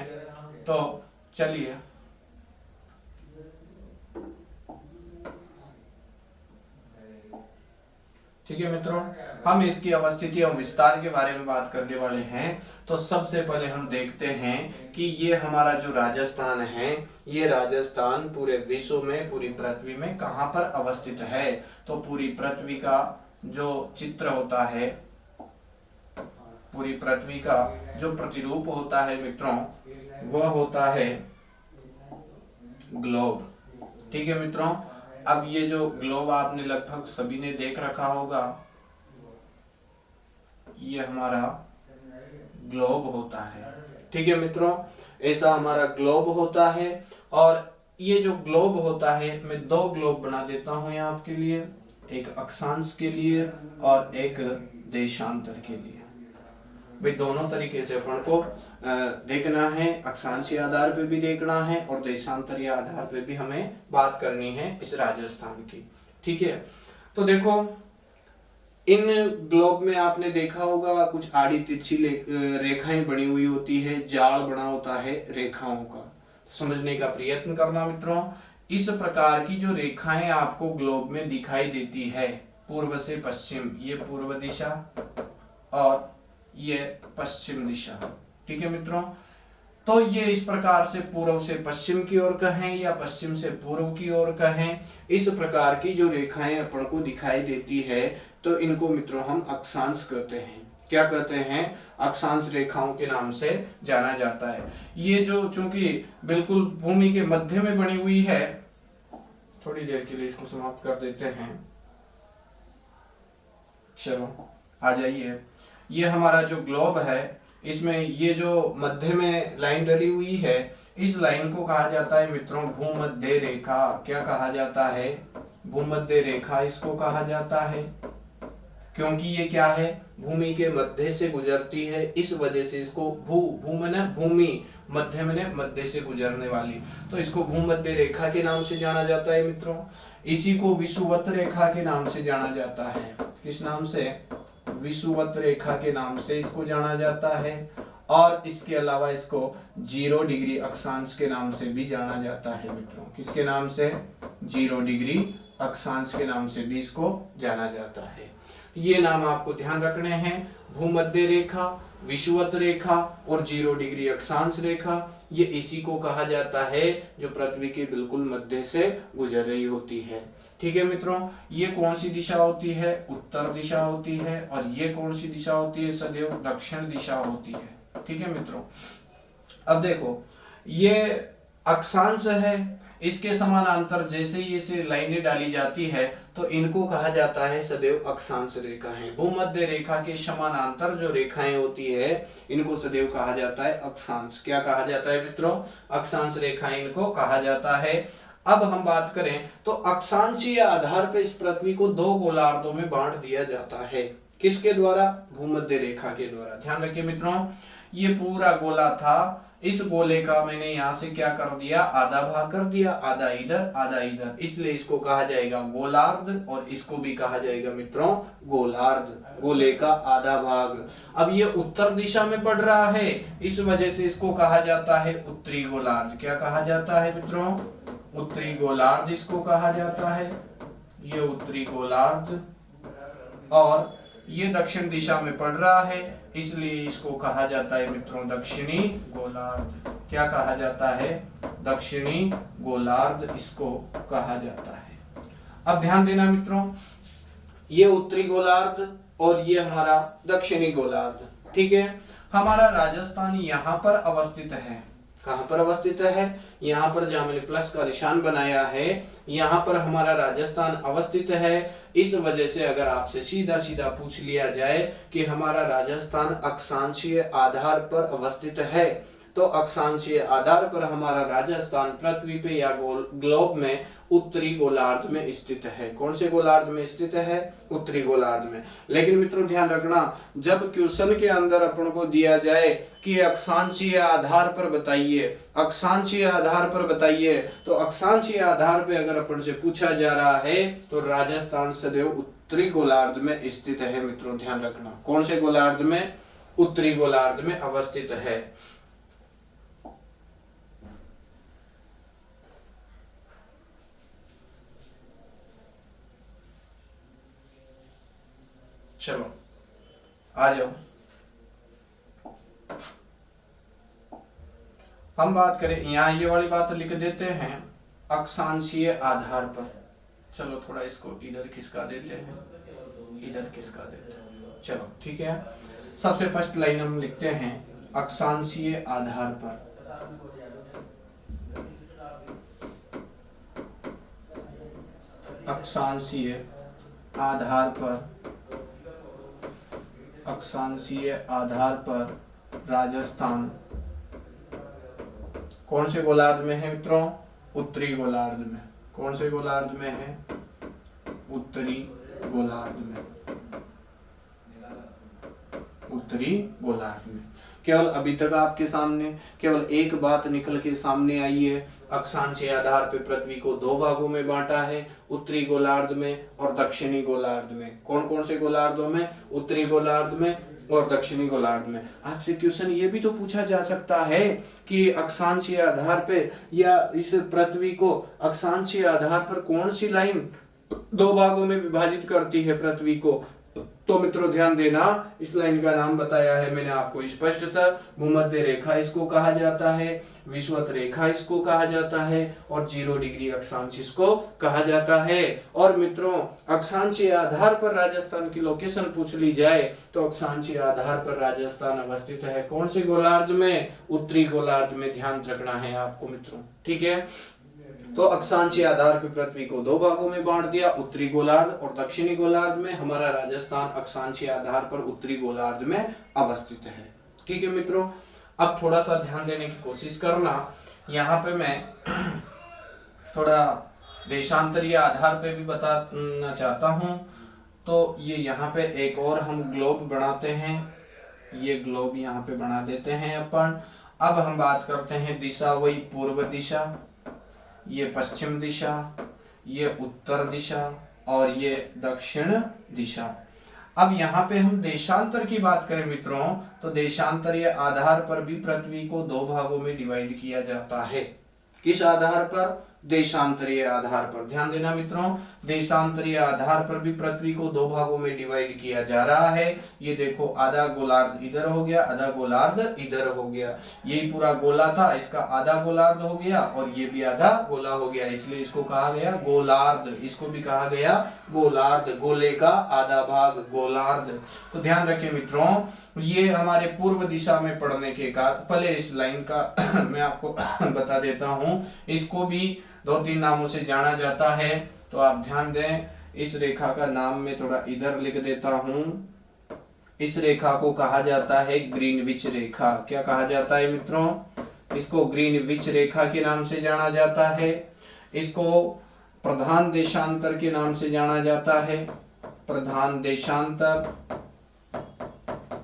तो चलिए ठीक है मित्रों, हम इसकी अवस्थिति एवं विस्तार के बारे में बात करने वाले हैं। तो सबसे पहले हम देखते हैं कि ये हमारा जो राजस्थान है, ये राजस्थान पूरे विश्व में, पूरी पृथ्वी में कहां पर अवस्थित है। तो पूरी पृथ्वी का जो चित्र होता है, पूरी पृथ्वी का जो प्रतिरूप होता है मित्रों, वह होता है ग्लोब। ठीक है मित्रों, अब ये जो ग्लोब आपने लगभग सभी ने देख रखा होगा, ये हमारा ग्लोब होता है। ठीक है मित्रों, ऐसा हमारा ग्लोब होता है। और ये जो ग्लोब होता है, मैं दो ग्लोब बना देता हूं यहाँ आपके लिए, एक अक्षांश के लिए और एक देशांतर के लिए। भाई दोनों तरीके से अपन को देखना है, अक्षांशीय आधार पे भी देखना है और देशांतरीय आधार पे भी हमें बात करनी है इस राजस्थान की। ठीक है, तो देखो इन ग्लोब में आपने देखा होगा कुछ आड़ी तिरछी रेखाएं बनी हुई होती है, जाल बना होता है रेखाओं का। समझने का प्रयत्न करना मित्रों। इस प्रकार की जो रेखाएं आपको ग्लोब में दिखाई देती है, पूर्व से पश्चिम, ये पूर्व दिशा और ये पश्चिम दिशा। ठीक है मित्रों, तो ये इस प्रकार से पूर्व से पश्चिम की ओर कहें या पश्चिम से पूर्व की ओर कहें, इस प्रकार की जो रेखाएं अपन को दिखाई देती है तो इनको मित्रों हम अक्षांश कहते हैं। क्या कहते हैं? अक्षांश रेखाओं के नाम से जाना जाता है। ये जो चूंकि बिल्कुल भूमि के मध्य में बनी हुई है, थोड़ी देर के लिए इसको समाप्त कर देते हैं। चलो आ जाइए, ये हमारा जो ग्लोब है इसमें ये जो मध्य में लाइन डली हुई है, इस लाइन को कहा जाता है मित्रों भूमध्य रेखा। क्या कहा जाता है? भूमध्य रेखा इसको कहा जाता है, क्योंकि ये क्या है, भूमि के मध्य से गुजरती है, इस वजह से इसको भूमि, मध्य में मध्य से गुजरने वाली, तो इसको भूमध्य रेखा के नाम से जाना जाता है मित्रों। इसी को विषुवत रेखा के नाम से जाना जाता है। किस नाम से? विषुवत रेखा के नाम से इसको जाना जाता है। और इसके अलावा इसको 0 डिग्री अक्षांश के नाम से भी जाना जाता है मित्रों। किसके नाम से? 0 डिग्री अक्षांश के नाम से भी इसको जाना जाता है। ये नाम आपको ध्यान रखने हैं, भूमध्य रेखा, विषुवत रेखा और 0 डिग्री अक्षांश रेखा। ये इसी को कहा जाता है जो पृथ्वी के बिल्कुल मध्य से गुजर रही होती है। ठीक है मित्रों, ये कौन सी दिशा होती है? उत्तर दिशा होती है। और ये कौन सी दिशा होती है? सदैव दक्षिण दिशा होती है। ठीक है मित्रों, अब देखो ये अक्षांश है, इसके समानांतर जैसे ही इसे लाइनें डाली जाती है तो इनको कहा जाता है सदैव अक्षांश रेखा है। भूमध्य रेखा के समानांतर जो रेखाएं होती है इनको सदैव कहा जाता है अक्षांश। क्या कहा जाता है मित्रों? अक्षांश रेखाएं इनको कहा जाता है। अब हम बात करें तो अक्षांशीय आधार पर इस पृथ्वी को 2 गोलार्धों में बांट दिया जाता है। किसके द्वारा? भूमध्य रेखा के द्वारा। ध्यान रखिए मित्रों, ये पूरा गोला था, इस गोले का मैंने यहाँ से क्या कर दिया? आधा भाग कर दिया, आधा इधर आधा इधर, इसलिए इसको कहा जाएगा गोलार्ध और इसको भी कहा जाएगा मित्रों गोलार्ध, गोले का आधा भाग। अब ये उत्तर दिशा में पड़ रहा है, इस वजह से इसको कहा जाता है उत्तरी गोलार्ध। क्या कहा जाता है मित्रों? उत्तरी गोलार्ध इसको कहा जाता है, ये उत्तरी गोलार्ध। और ये दक्षिण दिशा में पड़ रहा है, इसलिए इसको कहा जाता है मित्रों दक्षिणी गोलार्ध। क्या कहा जाता है? दक्षिणी गोलार्ध इसको कहा जाता है। अब ध्यान देना मित्रों, ये उत्तरी गोलार्ध और ये हमारा दक्षिणी गोलार्ध। ठीक है, हमारा राजस्थान यहाँ पर अवस्थित है। कहाँ पर अवस्थित है? यहाँ पर जहाँ मैंने प्लस का निशान बनाया है, यहाँ पर हमारा राजस्थान अवस्थित है। इस वजह से अगर आपसे सीधा सीधा पूछ लिया जाए कि हमारा राजस्थान अक्षांशीय आधार पर अवस्थित है, तो अक्षांशीय आधार पर हमारा राजस्थान पृथ्वी पे या ग्लोब में उत्तरी गोलार्ध में स्थित है। कौन से गोलार्ध में स्थित है? उत्तरी गोलार्ध में। लेकिन मित्रों ध्यान रखना, जब क्वेश्चन के अंदर अपन को दिया जाए कि अक्षांशीय आधार पर बताइए, अक्षांशीय आधार पर बताइए, तो अक्षांशीय आधार पर अगर अपन से पूछा जा रहा है तो राजस्थान सदैव उत्तरी गोलार्ध में स्थित है। मित्रों ध्यान रखना, कौन से गोलार्ध में? उत्तरी गोलार्ध में अवस्थित है। चलो आ जाओ, हम बात करें, यहाँ ये वाली बात लिख देते हैं अक्षांशीय आधार पर। चलो थोड़ा इसको इधर खिसका देते हैं, इधर खिसका देते हैं। चलो ठीक है, सबसे फर्स्ट लाइन हम लिखते हैं अक्षांशीय आधार पर। अक्षांशीय आधार पर, अक्षांशीय आधार पर राजस्थान कौन से गोलार्ध में है मित्रों? उत्तरी गोलार्ध में। कौन से गोलार्ध में है? उत्तरी गोलार्ध में। उत्तरी गोलार्ध में। केवल अभी तक आपके सामने केवल एक बात निकल के सामने आई है, अक्षांशीय आधार पर पृथ्वी को दो भागों में बांटा है, उत्तरी गोलार्ध में और दक्षिणी गोलार्ध में। कौन कौन से गोलार्धों में? उत्तरी गोलार्ध में और दक्षिणी गोलार्ध में। आपसे क्वेश्चन ये भी तो पूछा जा सकता है कि अक्षांशीय आधार पे या इस पृथ्वी को अक्षांशीय आधार पर कौन सी लाइन दो भागों में विभाजित करती है पृथ्वी को? तो मित्रों ध्यान देना, इस लाइन का नाम बताया है मैंने आपको स्पष्टतः। भूमध्य रेखा इसको कहा जाता है, विषुवत रेखा इसको कहा जाता है और 0 डिग्री अक्षांश इसको कहा जाता है। और मित्रों अक्षांशीय आधार पर राजस्थान की लोकेशन पूछ ली जाए तो अक्षांशीय आधार पर राजस्थान अवस्थित है कौन से गोलार्ध में? उत्तरी गोलार्ध में। ध्यान रखना है आपको मित्रों, ठीक है। तो अक्षांशीय आधार पर पृथ्वी को दो भागों में बांट दिया, उत्तरी गोलार्ध और दक्षिणी गोलार्ध में। हमारा राजस्थान अक्षांशीय आधार पर उत्तरी गोलार्ध में अवस्थित है, ठीक है मित्रों। अब थोड़ा सा ध्यान देने की कोशिश करना, यहाँ पे मैं थोड़ा देशांतरीय आधार पे भी बताना चाहता हूँ। तो ये यहाँ पे एक और हम ग्लोब बनाते हैं, ये ग्लोब यहाँ पे बना देते हैं अपन। अब हम बात करते हैं दिशा, वही पूर्व दिशा, ये पश्चिम दिशा, ये उत्तर दिशा और ये दक्षिण दिशा। अब यहाँ पे हम देशांतर की बात करें मित्रों, तो देशांतरीय आधार पर भी पृथ्वी को दो भागों में डिवाइड किया जाता है। किस आधार पर? देशांतरीय आधार पर। ध्यान देना मित्रों, देशांतरीय आधार पर भी पृथ्वी को दो भागों में डिवाइड किया जा रहा है। ये देखो आधा गोलार्ध इधर हो गया, आधा गोलार्ध इधर हो गया। यही पूरा गोला था, इसका आधा गोलार्ध हो गया और ये भी आधा गोला हो गया, इसलिए इसको कहा गया गोलार्ध। इसको भी कहा गया गोलार्ध, गोले का आधा भाग गोलार्ध। तो ध्यान रखें मित्रों, ये हमारे पूर्व दिशा में पड़ने के कारण, पहले इस लाइन का मैं आपको बता देता हूँ, इसको भी 2-3 नामों से जाना जाता है, तो आप ध्यान दें। इस रेखा का नाम मैं थोड़ा इधर लिख देता हूँ। इस रेखा को कहा जाता है ग्रीनविच रेखा। क्या कहा जाता है मित्रों? इसको ग्रीनविच रेखा के नाम से जाना जाता है। इसको प्रधान देशांतर के नाम से जाना जाता है, प्रधान देशांतर।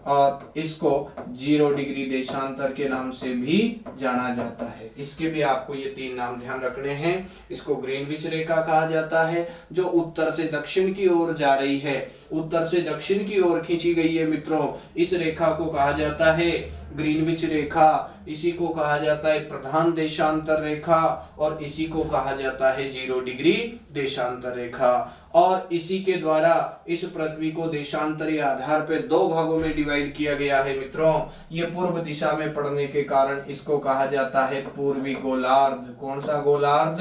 और इसको 0 डिग्री देशांतर के नाम से भी जाना जाता है। इसके भी आपको ये 3 नाम ध्यान रखने हैं। इसको ग्रीनविच रेखा कहा जाता है, जो उत्तर से दक्षिण की ओर जा रही है, उत्तर से दक्षिण की ओर खींची गई है मित्रों। इस रेखा को कहा जाता है ग्रीनविच रेखा, इसी को कहा जाता है प्रधान देशांतर रेखा और इसी को कहा जाता है 0 डिग्री देशांतर रेखा। और इसी के द्वारा इस पृथ्वी को देशांतरीय आधार पर 2 भागों में डिवाइड किया गया है मित्रों। ये पूर्व दिशा में पड़ने के कारण इसको कहा जाता है पूर्वी गोलार्ध। कौन सा गोलार्ध?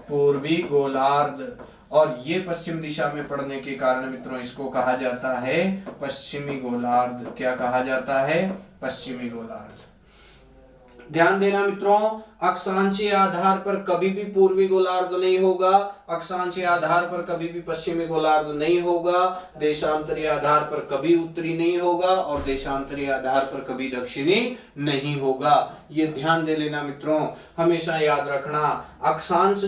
पूर्वी गोलार्ध। और ये पश्चिम दिशा में पड़ने के कारण मित्रों इसको कहा जाता है पश्चिमी गोलार्ध। क्या कहा जाता है? पश्चिमी गोलार्ध। ध्यान देना मित्रों, अक्षांशीय आधार पर कभी भी पूर्वी गोलार्ध नहीं होगा, अक्षांशीय आधार पर कभी भी पश्चिमी गोलार्ध नहीं होगा, देशांतरीय आधार पर कभी उत्तरी नहीं होगा और देशांतरीय आधार पर कभी दक्षिणी नहीं होगा। ये ध्यान दे लेना मित्रों, हमेशा याद रखना। अक्षांश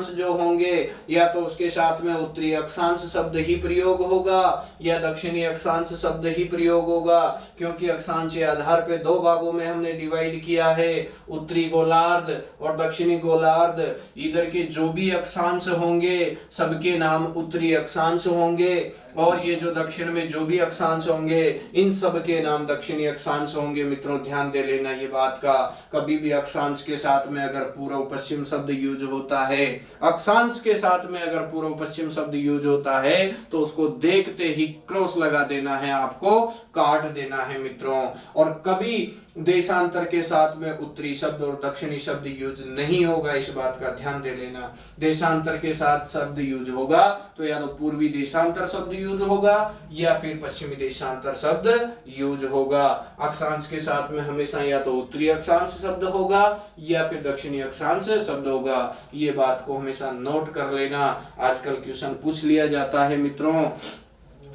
जो होंगे या तो उसके साथ में उत्तरी अक्षांश शब्द ही प्रयोग होगा या दक्षिणी अक्षांश शब्द ही प्रयोग होगा, क्योंकि अक्षांशीय आधार पे 2 भागों में हमने डिवाइड किया है, उत्तरी गोलार्ध और दक्षिणी गोलार्ध। इधर के जो भी अक्षांश होंगे सबके नाम उत्तरी अक्षांश होंगे और ये जो दक्षिण में जो भी अक्षांश होंगे इन सब के नाम दक्षिणी अक्षांश होंगे। मित्रों ध्यान दे लेना ये बात का, कभी भी अक्षांश के साथ में अगर पूर्व पश्चिम शब्द यूज होता है, अक्षांश के साथ में अगर पूर्व पश्चिम शब्द यूज होता है तो उसको देखते ही क्रॉस लगा देना है, आपको काट देना है मित्रों। और कभी देशांतर के साथ में उत्तरी शब्द और दक्षिणी शब्द यूज नहीं होगा, इस बात का ध्यान दे लेना। देशांतर के साथ शब्द यूज होगा तो या तो पूर्वी देशांतर शब्द यूज होगा या फिर पश्चिमी देशांतर शब्द यूज होगा। अक्षांश के साथ में हमेशा या तो उत्तरी अक्षांश शब्द होगा या फिर दक्षिणी अक्षांश शब्द होगा। ये बात को हमेशा नोट कर लेना, आजकल क्वेश्चन पूछ लिया जाता है मित्रों।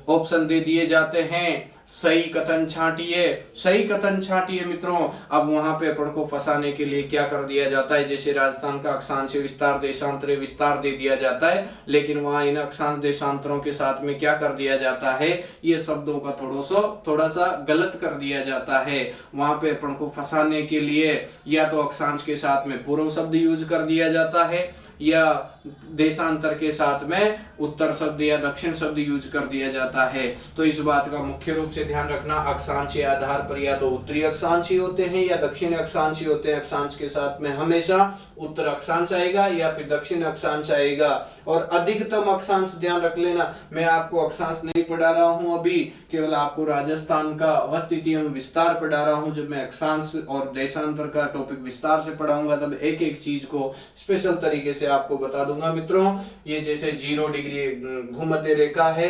ऑप्शन दे दिए जाते हैं, सही कथन छांटिए, सही कथन छांटिए मित्रों। अब वहां पे अपन को फंसाने के लिए क्या कर दिया जाता है, जैसे राजस्थान का अक्षांशीय विस्तार देशांतरीय विस्तार दे दिया जाता है, लेकिन वहां इन अक्षांश देशांतरों के साथ में क्या कर दिया जाता है, ये शब्दों का थोड़ा सा गलत कर दिया जाता है। वहां पे अपन को फंसाने के लिए या तो अक्षांश के साथ में पूर्व शब्द यूज कर दिया जाता है, या देशांतर के साथ में उत्तर शब्द या दक्षिण शब्द यूज कर दिया जाता है। तो इस बात का मुख्य रूप से ध्यान रखना, अक्षांशीय आधार पर या तो उत्तरी अक्षांशीय होते हैं या दक्षिण अक्षांशीय होते हैं। अक्षांश के साथ में हमेशा उत्तर अक्षांश आएगा या फिर दक्षिण अक्षांश आएगा। और अधिकतम अक्षांश ध्यान रख लेना, मैं आपको अक्षांश नहीं पढ़ा रहा हूं अभी, केवल आपको राजस्थान का अवस्थिति एवं विस्तार पढ़ा रहा हूं। जब मैं अक्षांश और देशांतर का टॉपिक विस्तार से पढ़ाऊंगा तब एक एक चीज को स्पेशल तरीके से आपको बता दूंगा मित्रों। ये जैसे 0 डिग्री भूमध्य रेखा है,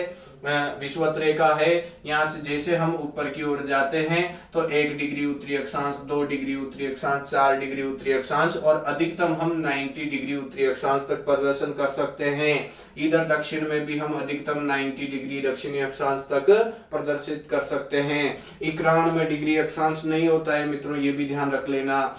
विषुवत रेखा है, यहाँ से जैसे हम ऊपर की ओर जाते हैं तो 1 डिग्री उत्तरी अक्षांश, 2 डिग्री उत्तरी अक्षांश, 4 डिग्री उत्तरी अक्षांश और अधिकतम हम 90 डिग्री उत्तरी अक्षांश तक प्रदर्शन कर सकते हैं। इधर दक्षिण में भी हम अधिकतम 90 डिग्री दक्षिणी अक्षांश तक प्रदर्शित कर सकते हैं। 91 डिग्री अक्षांश नहीं होता है मित्रों, ये भी ध्यान रख लेना।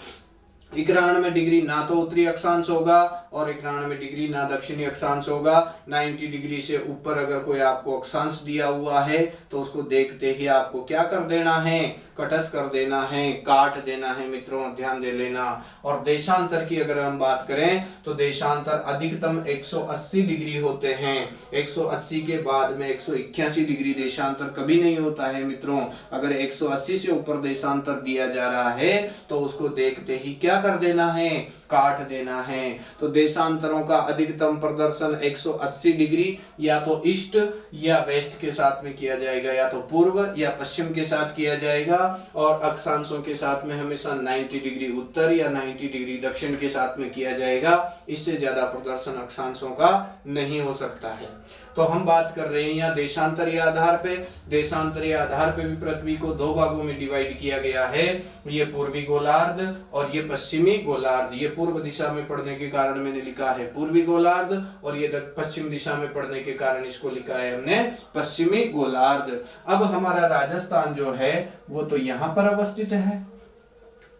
91 डिग्री ना तो उत्तरी अक्षांश होगा और 91 डिग्री ना दक्षिणी अक्षांश होगा। 90 डिग्री से ऊपर अगर कोई आपको अक्षांश दिया हुआ है तो उसको देखते ही आपको क्या कर देना है, कटस्थ कर देना है, काट देना है मित्रों, ध्यान दे लेना। और देशांतर की अगर हम बात करें तो देशांतर अधिकतम 180 डिग्री होते हैं। 180 के बाद में 181 डिग्री देशांतर कभी नहीं होता है मित्रों। अगर 180 से ऊपर देशांतर दिया जा रहा है तो उसको देखते ही क्या कर देना है, काट देना है। तो देशांतरों का अधिकतम प्रदर्शन 180 डिग्री या तो ईस्ट या वेस्ट के साथ में किया जाएगा, या तो पूर्व या पश्चिम के साथ किया जाएगा। और अक्षांशों के साथ में हमेशा 90 डिग्री उत्तर या 90 डिग्री दक्षिण के साथ में किया जाएगा। इससे ज्यादा प्रदर्शन अक्षांशों का नहीं हो सकता है। तो हम बात कर रहे हैं यहाँ देशांतरीय आधार पे। देशांतरीय आधार पे भी पृथ्वी को 2 भागों में डिवाइड किया गया है, ये पूर्वी गोलार्ध और ये पश्चिमी गोलार्ध। ये पूर्व दिशा में पड़ने के कारण मैंने लिखा है पूर्वी गोलार्ध और ये पश्चिम दिशा में पड़ने के कारण इसको लिखा है हमने पश्चिमी गोलार्ध। अब हमारा राजस्थान जो है वो तो यहाँ पर अवस्थित है।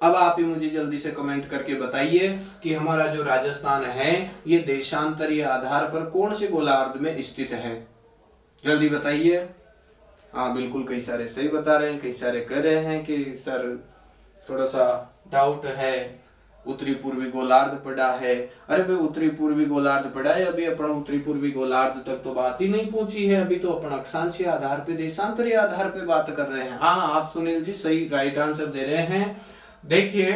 अब आप ही मुझे जल्दी से कमेंट करके बताइए कि हमारा जो राजस्थान है ये देशांतरीय आधार पर कौन से गोलार्ध में स्थित है, जल्दी बताइए। हाँ बिल्कुल, कई सारे सही बता रहे हैं, कई सारे कह रहे हैं कि सर थोड़ा सा डाउट है, उत्तरी पूर्वी गोलार्ध पड़ा है। अरे भाई उत्तरी पूर्वी गोलार्ध पड़ा है, अभी अपन उत्तरी पूर्वी गोलार्ध तक तो बात ही नहीं पहुंची है। अभी तो अपन अक्षांशीय आधार पे देशांतरीय आधार पे बात कर रहे हैं। हाँ आप सुनील जी सही राइट आंसर दे रहे हैं। देखिए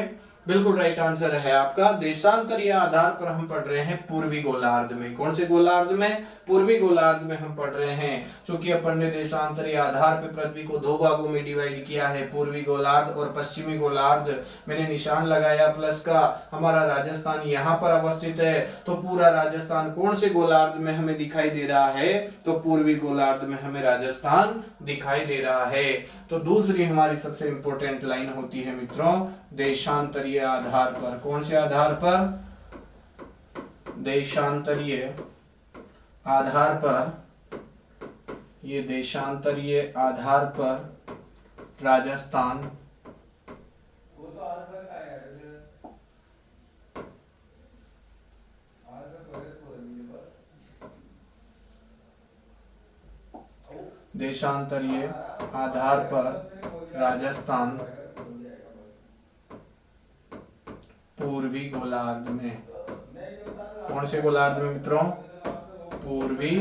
बिल्कुल राइट आंसर है आपका, देशांतरीय आधार पर हम पढ़ रहे हैं पूर्वी गोलार्ध में। कौन से गोलार्ध में? पूर्वी गोलार्ध में हम पढ़ रहे हैं। क्योंकि अपन ने देशांतरीय आधार पर पृथ्वी को 2 भागों में डिवाइड किया है, पूर्वी गोलार्ध और पश्चिमी गोलार्ध। मैंने निशान लगाया प्लस का। हमारा राजस्थान यहाँ पर अवस्थित है, तो पूरा राजस्थान कौन से गोलार्ध में हमें दिखाई दे रहा है? तो पूर्वी गोलार्ध में हमें राजस्थान दिखाई दे रहा है। तो दूसरी हमारी सबसे इंपॉर्टेंट लाइन होती है मित्रों देशांतरीय आधार पर। कौन से आधार पर? देशांतरीय आधार पर। ये देशांतरीय आधार पर राजस्थान देशांतरीय आधार पर राजस्थान पूर्वी गोलार्ध में। कौन से गोलार्ध में मित्रों? पूर्वी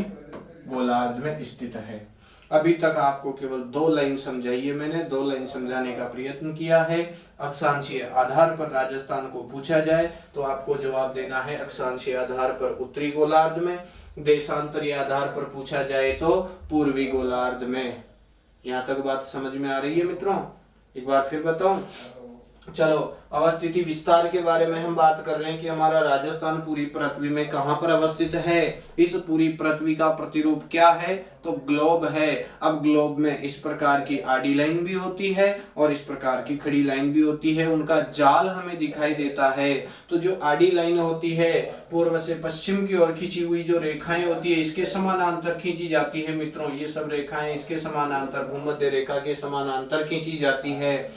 गोलार्ध में स्थित है। अभी तक आपको केवल 2 लाइन समझाई है मैंने, 2 लाइन समझाने का प्रयत्न किया है। अक्षांशीय आधार पर राजस्थान को पूछा जाए तो आपको जवाब देना है अक्षांशीय आधार पर उत्तरी गोलार्ध में। देशांतरीय आधार पर पूछा जाए तो पूर्वी गोलार्ध में। यहाँ तक बात समझ में आ रही है मित्रों? एक बार फिर बताऊं, चलो, अवस्थिति विस्तार के बारे में हम बात कर रहे हैं कि हमारा राजस्थान पूरी पृथ्वी में कहाँ पर अवस्थित है। इस पूरी पृथ्वी का प्रतिरूप क्या है, तो ग्लोब है। अब ग्लोब में इस प्रकार की आडी लाइन भी होती है और इस प्रकार की खड़ी लाइन भी होती है, उनका जाल हमें दिखाई देता है। तो जो आडी लाइन होती है, पूर्व से पश्चिम की ओर खींची हुई जो रेखाएं होती है, इसके समानांतर खींची जाती है मित्रों। ये सब रेखाएं इसके समानांतर, भूमध्य रेखा के समानांतर खींची जाती है।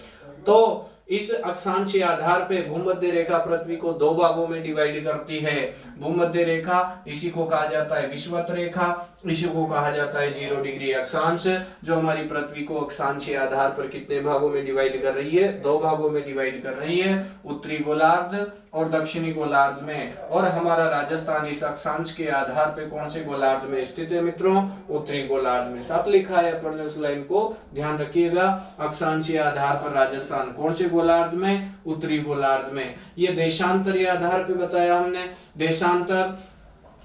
तो इस अक्षांशीय आधार पे भूमध्य रेखा पृथ्वी को दो भागों में डिवाइड करती है। भूमध्य रेखा, इसी को कहा जाता है विषुवत रेखा, इसी को कहा जाता है 0 डिग्री अक्षांश, जो हमारी पृथ्वी को अक्षांशीय आधार पर कितने भागों में डिवाइड कर रही है, दो भागों में डिवाइड कर रही है, उत्तरी गोलार्ध और दक्षिणी गोलार्ध में। और हमारा राजस्थान इस अक्षांश के आधार पे कौन से गोलार्ध में स्थित है मित्रों, उत्तरी गोलार्ध में। साफ लिखा है, अपन ने उस लाइन को ध्यान रखिएगा। अक्षांशीय आधार पर राजस्थान कौन से गोलार्ध में, उत्तरी गोलार्ध में। ये देशांतर आधार पे बताया हमने। देशांतर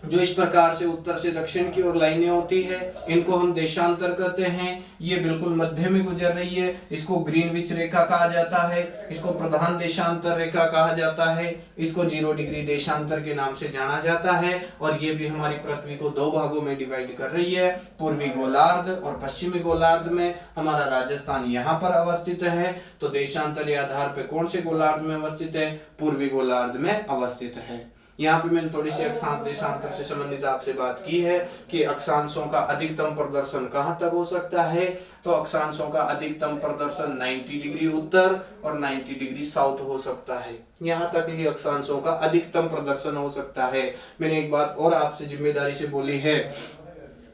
जो इस प्रकार से उत्तर से दक्षिण की ओर लाइनें होती है, इनको हम देशांतर कहते हैं। ये बिल्कुल मध्य में गुजर रही है, इसको ग्रीनविच रेखा कहा जाता है, इसको प्रधान देशांतर रेखा कहा जाता है, इसको 0 डिग्री देशांतर के नाम से जाना जाता है। और ये भी हमारी पृथ्वी को दो भागों में डिवाइड कर रही है, पूर्वी गोलार्ध और पश्चिमी गोलार्ध में। हमारा राजस्थान यहाँ पर अवस्थित है। तो देशांतर आधार पे कौन से गोलार्ध में अवस्थित है, पूर्वी गोलार्ध में अवस्थित है। यहाँ पे मैंने थोड़ी सी अक्षांश देशांतर से संबंधित आपसे बात की है कि अक्षांशों का अधिकतम प्रदर्शन कहाँ तक हो सकता है। तो अक्षांशों का अधिकतम प्रदर्शन 90 डिग्री उत्तर और 90 डिग्री साउथ हो सकता है। यहाँ तक ही अक्षांशों का अधिकतम प्रदर्शन हो सकता है। मैंने एक बात और आपसे जिम्मेदारी से बोली है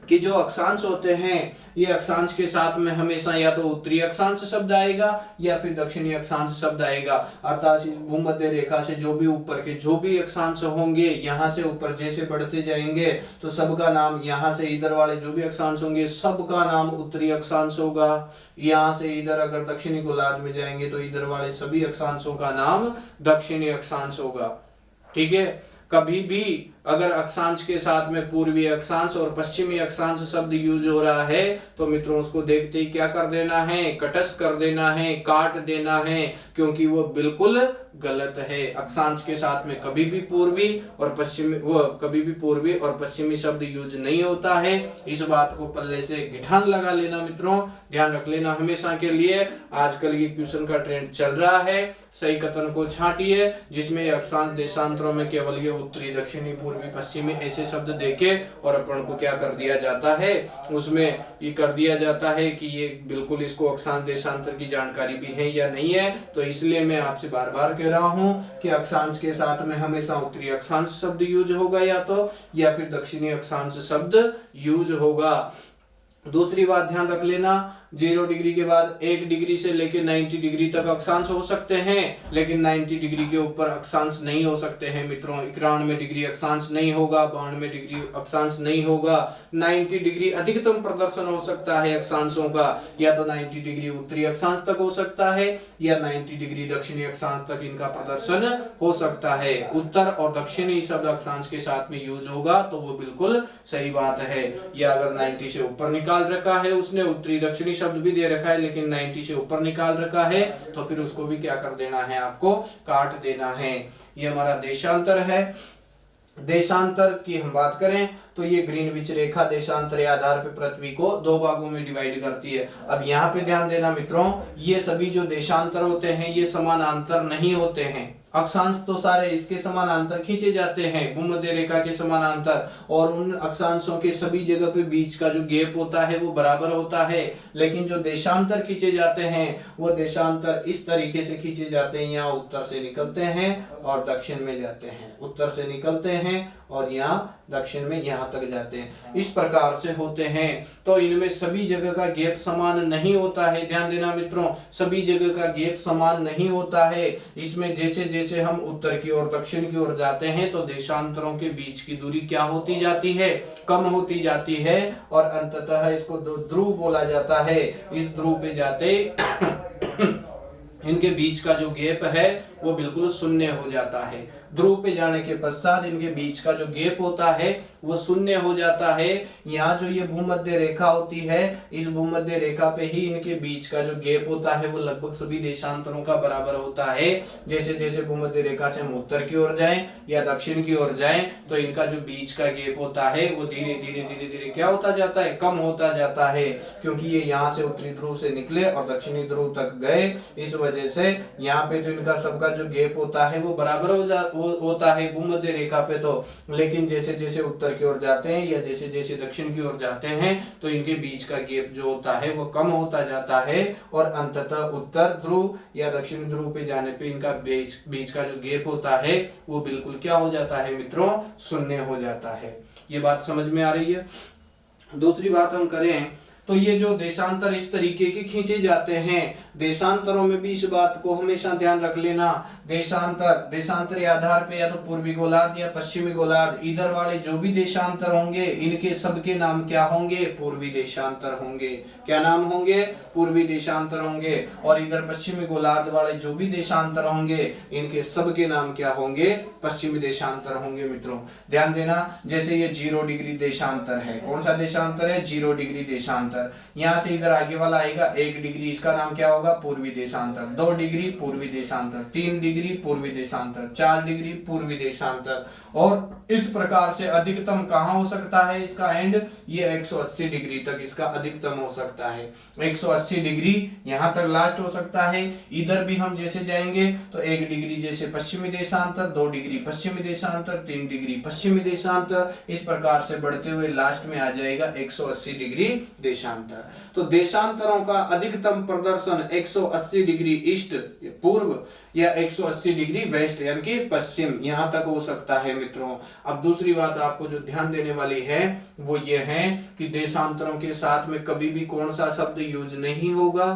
कि जो अक्षांश होते हैं, ये अक्षांश के साथ में हमेशा या तो उत्तरी अक्षांश शब्द आएगा या फिर दक्षिणी अक्षांश शब्द आएगा। अर्थात भूमध्य रेखा से जो भी ऊपर के जो भी अक्षांश होंगे, यहाँ से ऊपर जैसे बढ़ते जाएंगे तो सबका नाम, यहाँ से इधर वाले जो भी अक्षांश होंगे सबका नाम उत्तरी अक्षांश होगा। यहाँ से इधर अगर दक्षिणी गोलार्ध में जाएंगे तो इधर वाले सभी अक्षांशों का नाम दक्षिणी अक्षांश होगा। ठीक है। कभी भी अगर अक्षांश के साथ में पूर्वी अक्षांश और पश्चिमी अक्षांश शब्द यूज हो रहा है तो मित्रों उसको देखते ही क्या कर देना है, कटस्थ कर देना है, काट देना है, क्योंकि वो बिल्कुल गलत है। अक्षांश के साथ में कभी भी पूर्वी और पश्चिमी शब्द यूज नहीं होता है। इस बात को पल्ले से गिठान लगा लेना मित्रों, ध्यान रख लेना हमेशा के लिए। आजकल ये क्वेश्चन का ट्रेंड चल रहा है, सही कथन को छांटिए जिसमें अक्षांश देशांतरों में केवल ये उत्तरी दक्षिणी पूर्वी पश्चिमी ऐसे शब्द देके और अपन को क्या कर दिया जाता है, उसमें ये कर दिया जाता है कि ये बिल्कुल इसको अक्षांश देशांतर की जानकारी भी है या नहीं है। तो इसलिए मैं आपसे बार बार कह रहा हूं कि अक्षांश के साथ में हमेशा उत्तरी अक्षांश शब्द यूज होगा या फिर दक्षिणी अक्षांश शब्द यूज होगा। दूसरी बात ध्यान रख लेना, 0 डिग्री के बाद 1 डिग्री से लेकर 90 डिग्री तक अक्षांश हो सकते हैं, लेकिन 90 डिग्री के ऊपर अक्षांश नहीं हो सकते हैं मित्रों। 91 डिग्री अक्षांश नहीं होगा, 92 डिग्री अक्षांश नहीं होगा। 90 डिग्री अधिकतम प्रदर्शन हो सकता है अक्षांशों का, या तो 90 डिग्री उत्तरी अक्षांश तक हो सकता है या 90 डिग्री दक्षिणी अक्षांश तक इनका प्रदर्शन हो सकता है। उत्तर और दक्षिणी शब्द अक्षांश के साथ में यूज होगा तो वो बिल्कुल सही बात है। या अगर 90 से ऊपर निकाल रखा है उसने, उत्तरी दक्षिणी शब्द भी दे रखा है लेकिन 90 से ऊपर निकाल रखा है, तो फिर उसको भी क्या कर देना है, आपको काट देना है। ये हमारा देशांतर है। देशांतर की हम बात करें तो ये ग्रीनविच रेखा देशांतर आधार पे पृथ्वी को दो भागों में डिवाइड करती है। अब यहाँ पे ध्यान देना मित्रों, ये सभी जो देशांतर होते हैं ये समानांतर नहीं होते हैं। अक्षांश तो सारे इसके समानांतर खींचे जाते हैं, भूमध्य रेखा के समानांतर, और उन अक्षांशों के सभी जगह पे बीच का जो गैप होता है वो बराबर होता है। लेकिन जो देशांतर खींचे जाते हैं वो देशांतर इस तरीके से खींचे जाते हैं, यहाँ उत्तर से निकलते हैं और दक्षिण में जाते हैं, उत्तर से निकलते हैं और यहाँ दक्षिण में यहाँ तक जाते हैं, इस प्रकार से होते हैं। तो इनमें सभी जगह का गैप समान नहीं होता है। ध्यान देना मित्रों, सभी जगह का गैप समान नहीं होता है। इसमें जैसे जैसे हम उत्तर की ओर दक्षिण की ओर जाते हैं तो देशांतरों के बीच की दूरी क्या होती जाती है, कम होती जाती है, और अंततः इसको ध्रुव बोला जाता है। इस ध्रुव पे जाते इनके बीच का जो गैप है वो बिल्कुल शून्य हो जाता है। ध्रुव पे जाने के पश्चात इनके बीच का जो गैप होता है वो शून्य हो जाता है। यहाँ जो ये भूमध्य रेखा होती है, इस भूमध्य रेखा पे ही इनके बीच का जो गैप होता है वो लगभग सभी देशांतरों का बराबर होता है। जैसे जैसे भूमध्य रेखा से हम उत्तर की ओर जाएं या दक्षिण की ओर जाएं तो इनका जो बीच का गैप होता है वो धीरे धीरे धीरे धीरे क्या होता जाता है, कम होता जाता है, क्योंकि ये यहाँ से उत्तरी ध्रुव से निकले और दक्षिणी ध्रुव तक गए। इस वजह से यहाँ पे तो इनका सबका जो गैप होता है वो बराबर होता है भूमध्य रेखा पे तो। लेकिन जैसे जैसे उत्तर की ओर जाते हैं या जैसे जैसे दक्षिण की ओर जाते हैं तो इनके बीच का गैप जो होता है वो कम होता जाता है और अंततः उत्तर ध्रुव या दक्षिण ध्रुव पे जाने पे इनका बीच का जो गैप होता है वो बिल्कुल क्या हो जाता है मित्रों, शून्य हो जाता है। ये बात समझ में आ रही है। दूसरी बात हम करें तो ये जो देशांतर इस तरीके के खींचे जाते हैं, देशांतरों में भी इस बात को हमेशा ध्यान रख लेना। देशांतर के आधार पे या तो पूर्वी गोलार्ध या पश्चिमी गोलार्ध, इधर वाले जो भी देशांतर होंगे इनके सबके नाम क्या होंगे, पूर्वी देशांतर होंगे। क्या नाम होंगे, पूर्वी देशांतर होंगे। और इधर पश्चिमी गोलार्ध वाले जो भी देशांतर होंगे इनके सबके नाम क्या होंगे, पश्चिमी देशांतर होंगे। मित्रों ध्यान देना, जैसे ये 0 डिग्री देशांतर है, कौन सा देशांतर है, 0 डिग्री देशांतर। यहाँ से इधर आगे वाला आएगा 1 डिग्री, इसका नाम क्या होगा, पूर्वी देशांतर। 2 डिग्री पूर्वी देशांतर, 3 डिग्री पूर्वी देशांतर, 4 डिग्री पूर्वी देशांतर। और इस प्रकार से अधिकतम कहाँ हो सकता है इसका एंड, ये 180 डिग्री तक इसका अधिकतम हो सकता है। 180 डिग्री यहाँ तक लास्ट हो सकता है। इधर भी हम जैसे जाएंगे तो 1 डिग्री जैसे पश्चिमी देशांतर, 2 डिग्री पश्चिमी देशांतर, 3 डिग्री पश्चिमी देशांतर, इस प्रकार से बढ़ते हुए लास्ट में आ जाएगा 180 डिग्री देशांतर। तो देशांतरों का अधिकतम प्रदर्शन 180 डिग्री ईस्ट पूर्व या 180 डिग्री वेस्ट यानी कि पश्चिम, यहां तक हो सकता है मित्रों। अब दूसरी बात आपको जो ध्यान देने वाली है वो ये है कि देशांतरों के साथ में कभी भी कौन सा शब्द यूज नहीं होगा।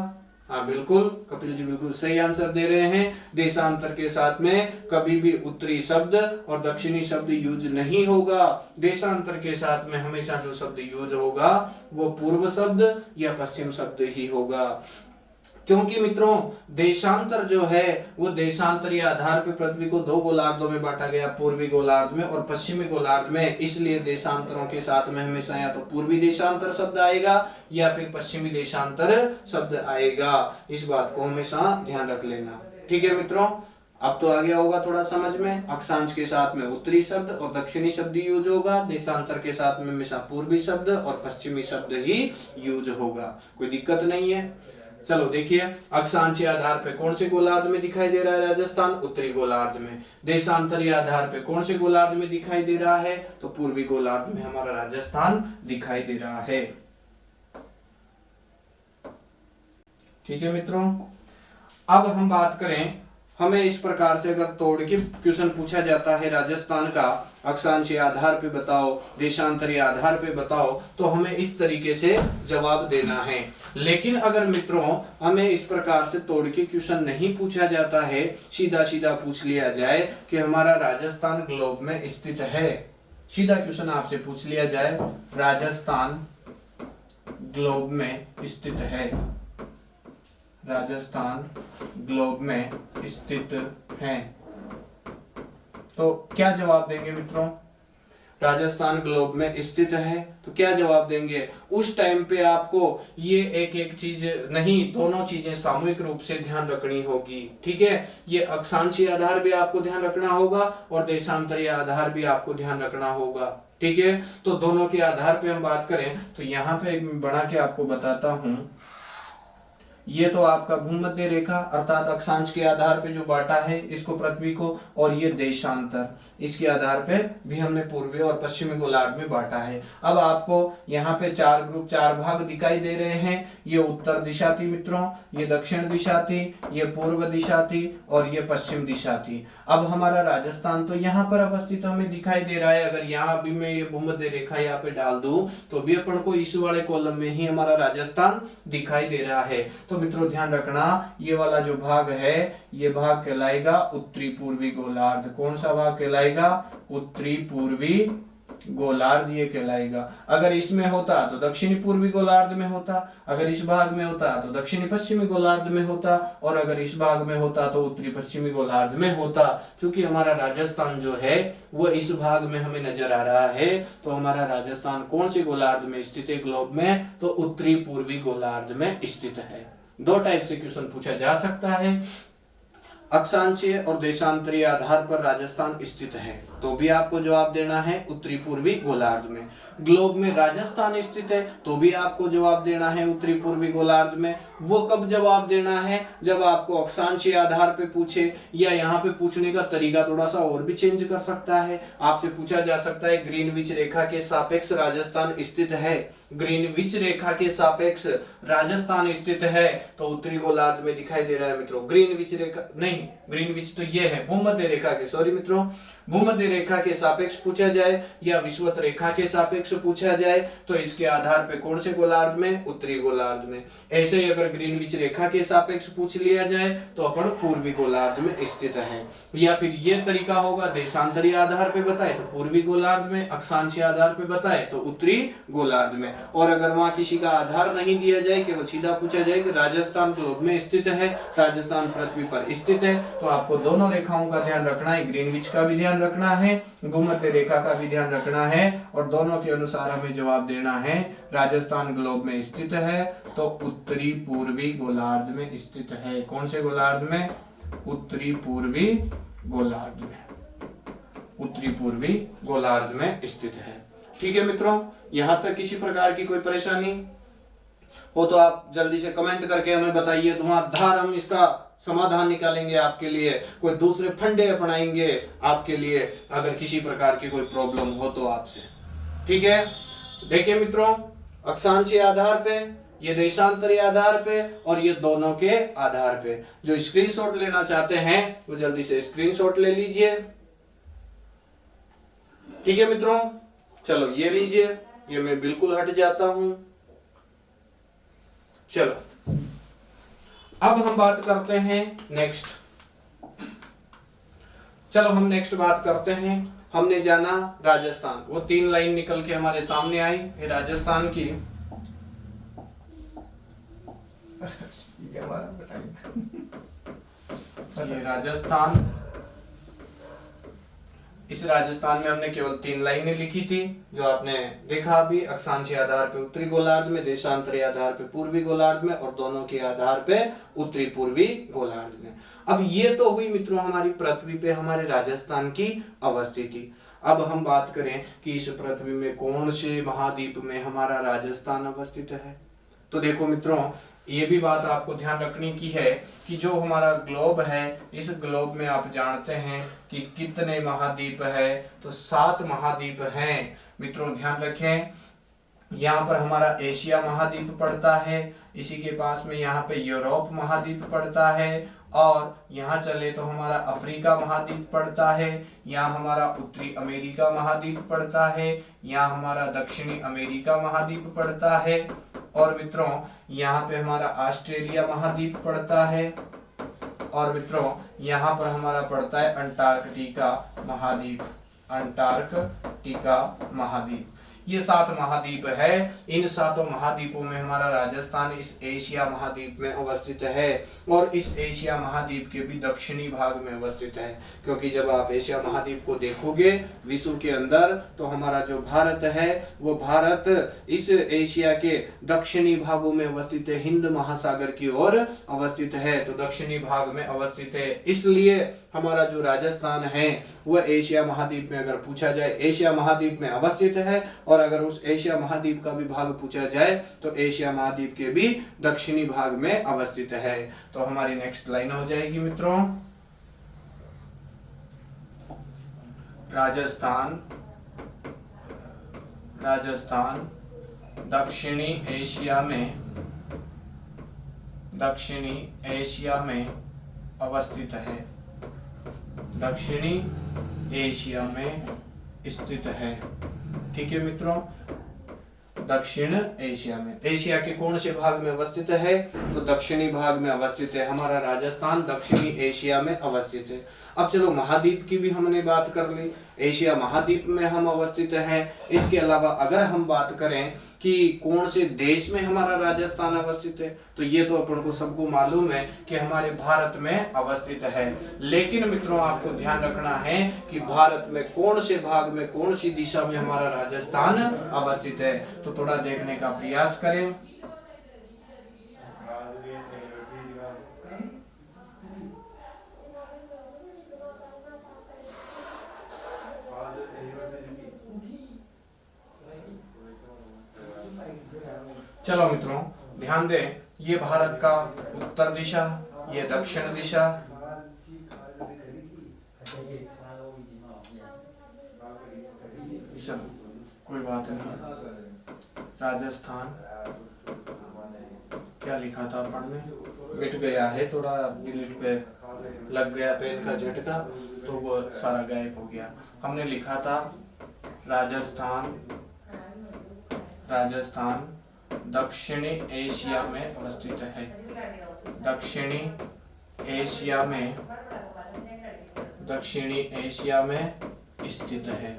हाँ बिल्कुल, कपिल जी बिल्कुल सही आंसर दे रहे हैं। देशांतर के साथ में कभी भी उत्तरी शब्द और दक्षिणी शब्द यूज नहीं होगा। देशांतर के साथ में हमेशा जो शब्द यूज होगा वो पूर्व शब्द या पश्चिम शब्द ही होगा। क्योंकि मित्रों देशांतर जो है वो देशांतरीय आधार पे पृथ्वी को 2 गोलार्धों में बांटा गया, पूर्वी गोलार्ध में और पश्चिमी गोलार्ध में। इसलिए देशांतरों के साथ में हमेशा या तो पूर्वी देशांतर शब्द आएगा या फिर पश्चिमी देशांतर शब्द आएगा। इस बात को हमेशा ध्यान रख लेना, ठीक है मित्रों। अब तो आ गया होगा थोड़ा समझ में। अक्षांश के साथ में उत्तरी शब्द और दक्षिणी शब्द यूज होगा, देशांतर के साथ में हमेशा पूर्वी शब्द और पश्चिमी शब्द ही यूज होगा, कोई दिक्कत नहीं है। चलो देखिए, अक्षांशीय आधार पे कौन से गोलार्ध में दिखाई दे रहा है राजस्थान, उत्तरी गोलार्ध में। देशांतरीय आधार पे कौन से गोलार्ध में दिखाई दे रहा है, तो पूर्वी गोलार्ध में हमारा राजस्थान दिखाई दे रहा है। ठीक है मित्रों, अब हम बात करें, हमें इस प्रकार से अगर तोड़ के क्वेश्चन पूछा जाता है राजस्थान का, अक्षांशीय आधार पे बताओ, देशांतरीय आधार पे बताओ, तो हमें इस तरीके से जवाब देना है। लेकिन अगर मित्रों हमें इस प्रकार से तोड़ के क्वेश्चन नहीं पूछा जाता है, सीधा सीधा पूछ लिया जाए कि हमारा राजस्थान ग्लोब में स्थित है, सीधा क्वेश्चन आपसे पूछ लिया जाए राजस्थान ग्लोब में स्थित है, राजस्थान ग्लोब में स्थित है, तो क्या जवाब देंगे मित्रों। राजस्थान ग्लोब में स्थित है तो क्या जवाब देंगे। उस टाइम पे आपको ये एक एक चीज नहीं, दोनों चीजें सामूहिक रूप से ध्यान रखनी होगी, ठीक है। ये अक्षांशीय आधार भी आपको ध्यान रखना होगा और देशांतरीय आधार भी आपको ध्यान रखना होगा, ठीक है। तो दोनों के आधार पे हम बात करें तो यहाँ पे बना के आपको बताता हूं, ये तो आपका भूमध्य रेखा अर्थात अक्षांश के आधार पे जो बांटा है इसको पृथ्वी को, और ये देशांतर इसके आधार पे भी हमने पूर्वी और पश्चिमी गोलार्ध में बांटा है। अब आपको यहाँ पे 4 ग्रुप 4 भाग दिखाई दे रहे हैं। ये उत्तर दिशा थी मित्रों, ये दक्षिण दिशा थी, ये पूर्व दिशा थी और ये पश्चिम दिशा थी। अब हमारा राजस्थान तो यहाँ पर अवस्थित हमें दिखाई दे रहा है। अगर यहाँ भी मैं ये भूमध्य रेखा यहाँ पे डाल दूं तो भी अपन को इस वाले कॉलम में ही हमारा राजस्थान दिखाई दे रहा है। तो मित्रों ध्यान रखना, ये वाला जो भाग है ये भाग कहलाएगा उत्तरी पूर्वी गोलार्ध। कौन सा भाग कहलाएगा, उत्तरी पूर्वी गोलार्ध ये कहलाएगा। अगर इसमें होता तो दक्षिणी पूर्वी गोलार्ध में होता, अगर इस भाग में होता तो दक्षिणी पश्चिमी गोलार्ध में होता, और अगर इस भाग में होता तो उत्तरी पश्चिमी गोलार्ध में होता। क्योंकि हमारा राजस्थान जो है वो इस भाग में हमें नजर आ रहा है, तो हमारा राजस्थान कौन से गोलार्ध में स्थित है ग्लोब में, तो उत्तरी पूर्वी गोलार्ध में स्थित है। दो टाइप से क्वेश्चन पूछा जा सकता है, अक्षांशीय और देशांतरीय आधार पर राजस्थान स्थित है, तो भी आपको जवाब देना है उत्तरी पूर्वी गोलार्ध में। ग्लोब में राजस्थान स्थित है, तो भी आपको जवाब देना है उत्तरी पूर्वी गोलार्ध में। वो कब जवाब देना है, जब आपको अक्षांशीय आधार पे पूछे, या यहाँ पे पूछने का तरीका थोड़ा सा और भी चेंज कर सकता है। आपसे पूछा जा सकता है ग्रीनविच रेखा के सापेक्ष राजस्थान स्थित है, ग्रीनविच रेखा के सापेक्ष राजस्थान स्थित है, तो उत्तरी गोलार्ध में दिखाई दे रहा है मित्रों। ग्रीनविच रेखा नहीं, ग्रीनविच तो ये है भूमध्य रेखा के, सॉरी मित्रों, भूमध्य रेखा के सापेक्ष पूछा जाए या विषुवत रेखा के सापेक्ष पूछा जाए, तो इसके आधार पे कौन से गोलार्ध में, उत्तरी गोलार्ध में। ऐसे ही अगर ग्रीनविच रेखा के सापेक्ष पूछ लिया जाए तो अपन पूर्वी गोलार्ध में स्थित है। या फिर ये तरीका होगा देशांतरीय आधार पे बताए तो पूर्वी गोलार्ध में, अक्षांशीय आधार पे बताए तो उत्तरी गोलार्ध में। और अगर वहां किसी का आधार नहीं दिया जाए, केवल सीधा पूछा जाए कि राजस्थान ग्लोब में स्थित है, राजस्थान पृथ्वी पर स्थित है, तो आपको दोनों रेखाओं का ध्यान रखना है, ग्रीनविच का भी ध्यान रखना है, भूमध्य रेखा का भी ध्यान रखना है, और दोनों के अनुसार हमें जवाब देना है। राजस्थान ग्लोब में स्थित है तो उत्तरी पूर्वी गोलार्ध में स्थित है। कौन से गोलार्ध में, उत्तरी पूर्वी गोलार्ध में, उत्तरी पूर्वी गोलार्ध में स्थित है। ठीक है मित्रों, यहां तक किसी प्रकार की कोई परेशानी हो तो आप जल्दी से कमेंट करके हमें बताइए, धुआंधार हम इसका समाधान निकालेंगे आपके लिए, कोई दूसरे फंडे अपनाएंगे आपके लिए, अगर किसी प्रकार की कोई प्रॉब्लम हो तो आपसे। ठीक है, देखिए मित्रों, अक्षांशीय आधार पे, ये देशांतरीय आधार पे, और ये दोनों के आधार पे। जो स्क्रीनशॉट लेना चाहते हैं वो जल्दी से स्क्रीनशॉट ले लीजिए। ठीक है मित्रों, चलो ये लीजिए, ये मैं बिल्कुल हट जाता हूं। चलो अब हम बात करते हैं नेक्स्ट। चलो हम नेक्स्ट बात करते हैं। हमने जाना राजस्थान, वो 3 लाइन निकल के हमारे सामने आई ये राजस्थान की। ये राजस्थान, इस राजस्थान में हमने केवल 3 लाइनें लिखी थी, जो आपने देखा अभी, अक्षांशीय आधार पे उत्तरी गोलार्ध में, देशांतरीय आधार पे पूर्वी गोलार्ध में, और दोनों के आधार पे उत्तरी पूर्वी गोलार्ध में। अब ये तो हुई मित्रों हमारी पृथ्वी पे हमारे राजस्थान की अवस्थिति। अब हम बात करें कि इस पृथ्वी में कौन से महाद्वीप में हमारा राजस्थान अवस्थित है। तो देखो मित्रों, ये भी बात आपको ध्यान रखने की है कि जो हमारा ग्लोब है, इस ग्लोब में आप जानते हैं कि कितने महाद्वीप है, तो 7 महाद्वीप हैं। मित्रों ध्यान रखें, यहाँ पर हमारा एशिया महाद्वीप पड़ता है, इसी के पास में यहाँ पे यूरोप महाद्वीप पड़ता है, और यहाँ चले तो हमारा अफ्रीका महाद्वीप पड़ता है, यहाँ हमारा उत्तरी अमेरिका महाद्वीप पड़ता है, यहाँ हमारा दक्षिणी अमेरिका महाद्वीप पड़ता है, और मित्रों यहाँ पे हमारा ऑस्ट्रेलिया महाद्वीप पड़ता है, और मित्रों यहाँ पर हमारा पड़ता है अंटार्कटिका महाद्वीप, अंटार्कटिका महाद्वीप। ये 7 महाद्वीप है। इन 7 महाद्वीपों में हमारा राजस्थान इस एशिया महाद्वीप में अवस्थित है, और इस एशिया महाद्वीप के भी दक्षिणी भाग में अवस्थित है। क्योंकि जब आप एशिया महाद्वीप को देखोगे विश्व के अंदर, तो हमारा जो भारत है वो भारत इस एशिया के दक्षिणी भागों में अवस्थित है, हिंद महासागर की ओर अवस्थित है, तो दक्षिणी भाग में अवस्थित है। इसलिए हमारा जो राजस्थान है वह एशिया महाद्वीप में, अगर पूछा जाए एशिया महाद्वीप में अवस्थित है, और अगर उस एशिया महाद्वीप का भी भाग पूछा जाए तो एशिया महाद्वीप के भी दक्षिणी भाग में अवस्थित है। तो हमारी नेक्स्ट लाइन हो जाएगी मित्रों, राजस्थान, राजस्थान दक्षिणी एशिया में, दक्षिणी एशिया में अवस्थित है, दक्षिणी एशिया में स्थित है। ठीक है मित्रों, दक्षिण एशिया में, एशिया के कौन से भाग में अवस्थित है, तो दक्षिणी भाग में अवस्थित है। हमारा राजस्थान दक्षिणी एशिया में अवस्थित है। अब चलो महाद्वीप की भी हमने बात कर ली। एशिया महाद्वीप में हम अवस्थित है। इसके अलावा अगर हम बात करें कि कौन से देश में हमारा राजस्थान अवस्थित है, तो ये तो अपन को सबको मालूम है कि हमारे भारत में अवस्थित है। लेकिन मित्रों आपको ध्यान रखना है कि भारत में कौन से भाग में, कौन सी दिशा में हमारा राजस्थान अवस्थित है, तो थोड़ा देखने का प्रयास करें। चलो मित्रों ध्यान दें, ये भारत का उत्तर दिशा, ये दक्षिण दिशा, चलो कोई बात नहीं। राजस्थान क्या लिखा था अपन ने, मिट गया है, थोड़ा डिलीट पे लग गया पेन का झटका तो वो सारा गायब हो गया। हमने लिखा था राजस्थान, राजस्थान दक्षिणी एशिया में अवस्थित है। दक्षिणी एशिया में, दक्षिणी एशिया में स्थित है।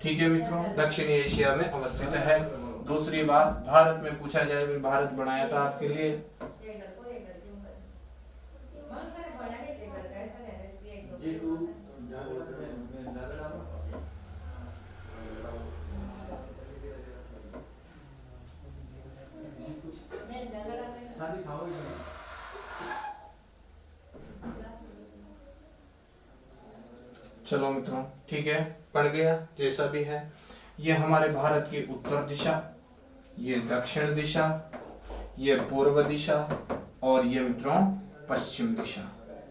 ठीक है मित्रों, दक्षिणी एशिया में अवस्थित है। दूसरी बात, भारत में पूछा जाए, मैं भारत बनाया था आपके लिए। चलो मित्रों ठीक है, पड़ गया जैसा भी है। ये हमारे भारत की उत्तर दिशा, ये दक्षिण दिशा, ये पूर्व दिशा और ये मित्रों पश्चिम दिशा।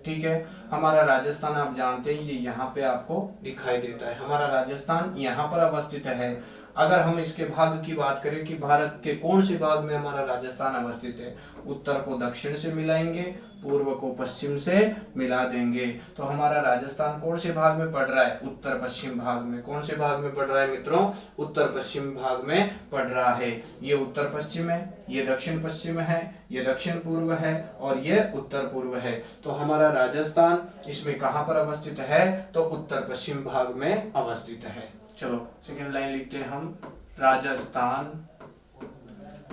ठीक है, हमारा राजस्थान आप जानते हैं, ये यहाँ पे आपको दिखाई देता है। हमारा राजस्थान यहाँ पर अवस्थित है। अगर हम इसके भाग की बात करें कि भारत के कौन से भाग में हमारा राजस्थान अवस्थित है, उत्तर को दक्षिण से मिलाएंगे, पूर्व को पश्चिम से मिला देंगे, तो हमारा राजस्थान कौन से भाग में पड़ रहा है, उत्तर पश्चिम भाग में। कौन से भाग में पड़ रहा है मित्रों, उत्तर पश्चिम भाग में पड़ रहा है। ये उत्तर पश्चिम है, ये दक्षिण पश्चिम है, ये दक्षिण पूर्व है और ये उत्तर पूर्व है। तो हमारा राजस्थान इसमें कहां पर अवस्थित है, तो उत्तर पश्चिम भाग में अवस्थित है। चलो सेकेंड लाइन लिखते हैं हम, राजस्थान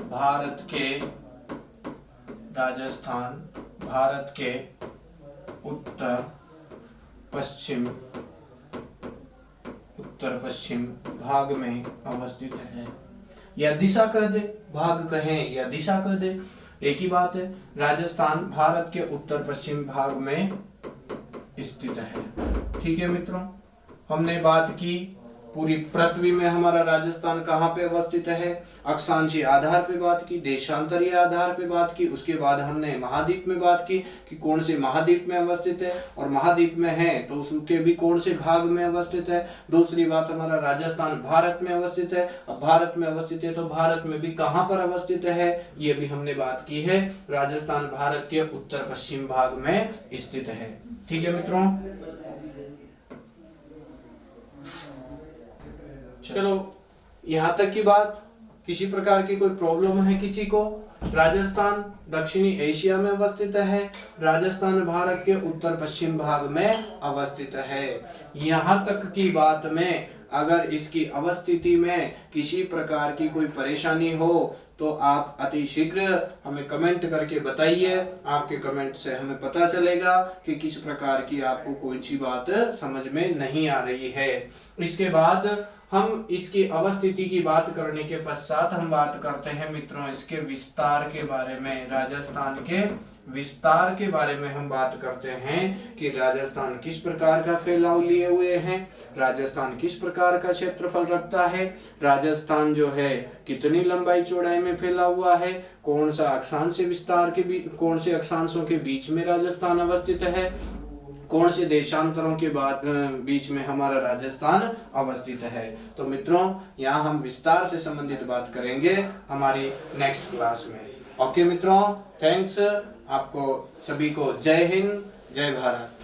भारत के, राजस्थान भारत के उत्तर पश्चिम, उत्तर पश्चिम भाग में अवस्थित है। या दिशा कह दे, भाग कहें या दिशा कह दे, एक ही बात है। राजस्थान भारत के उत्तर पश्चिम भाग में स्थित है। ठीक है मित्रों, हमने बात की पूरी पृथ्वी में हमारा राजस्थान कहाँ पे अवस्थित है, अक्षांशीय आधार पे बात की, देशांतरीय आधार पे बात की। उसके बाद हमने महाद्वीप में बात की कि कौन से महाद्वीप में अवस्थित है, और महाद्वीप में है तो उसके भी कौन से भाग में अवस्थित है। दूसरी बात, हमारा राजस्थान भारत में अवस्थित है। अब भारत में अवस्थित है तो भारत में भी कहाँ पर अवस्थित है, ये भी हमने बात की है। राजस्थान भारत के उत्तर पश्चिम भाग में स्थित है। ठीक है मित्रों, चलो यहाँ तक की बात, किसी प्रकार की कोई प्रॉब्लम है किसी को? राजस्थान दक्षिणी एशिया में अवस्थित है, राजस्थान भारत के उत्तर पश्चिम भाग में अवस्थित है। यहाँ तक की बात में अगर इसकी अवस्थिति में किसी प्रकार की कोई परेशानी हो तो आप अति शीघ्र हमें कमेंट करके बताइए। आपके कमेंट से हमें पता चलेगा कि किस प्रकार की आपको कोई सी बात समझ में नहीं आ रही है। इसके बाद हम इसकी अवस्थिति की बात करने के पश्चात हम बात करते हैं मित्रों इसके विस्तार के बारे में। राजस्थान के विस्तार के बारे में हम बात करते हैं कि राजस्थान किस प्रकार का फैलाव लिए हुए हैं, राजस्थान किस प्रकार का क्षेत्रफल रखता है, राजस्थान जो है कितनी लंबाई चौड़ाई में फैला हुआ है, कौन सा अक्षांश विस्तार के कौन से अक्षांशों के बीच में राजस्थान अवस्थित है, कौन से देशांतरों के बाद बीच में हमारा राजस्थान अवस्थित है। तो मित्रों यहाँ हम विस्तार से संबंधित बात करेंगे हमारी नेक्स्ट क्लास में। ओके मित्रों, थैंक्स। आपको सभी को जय हिंद, जय भारत।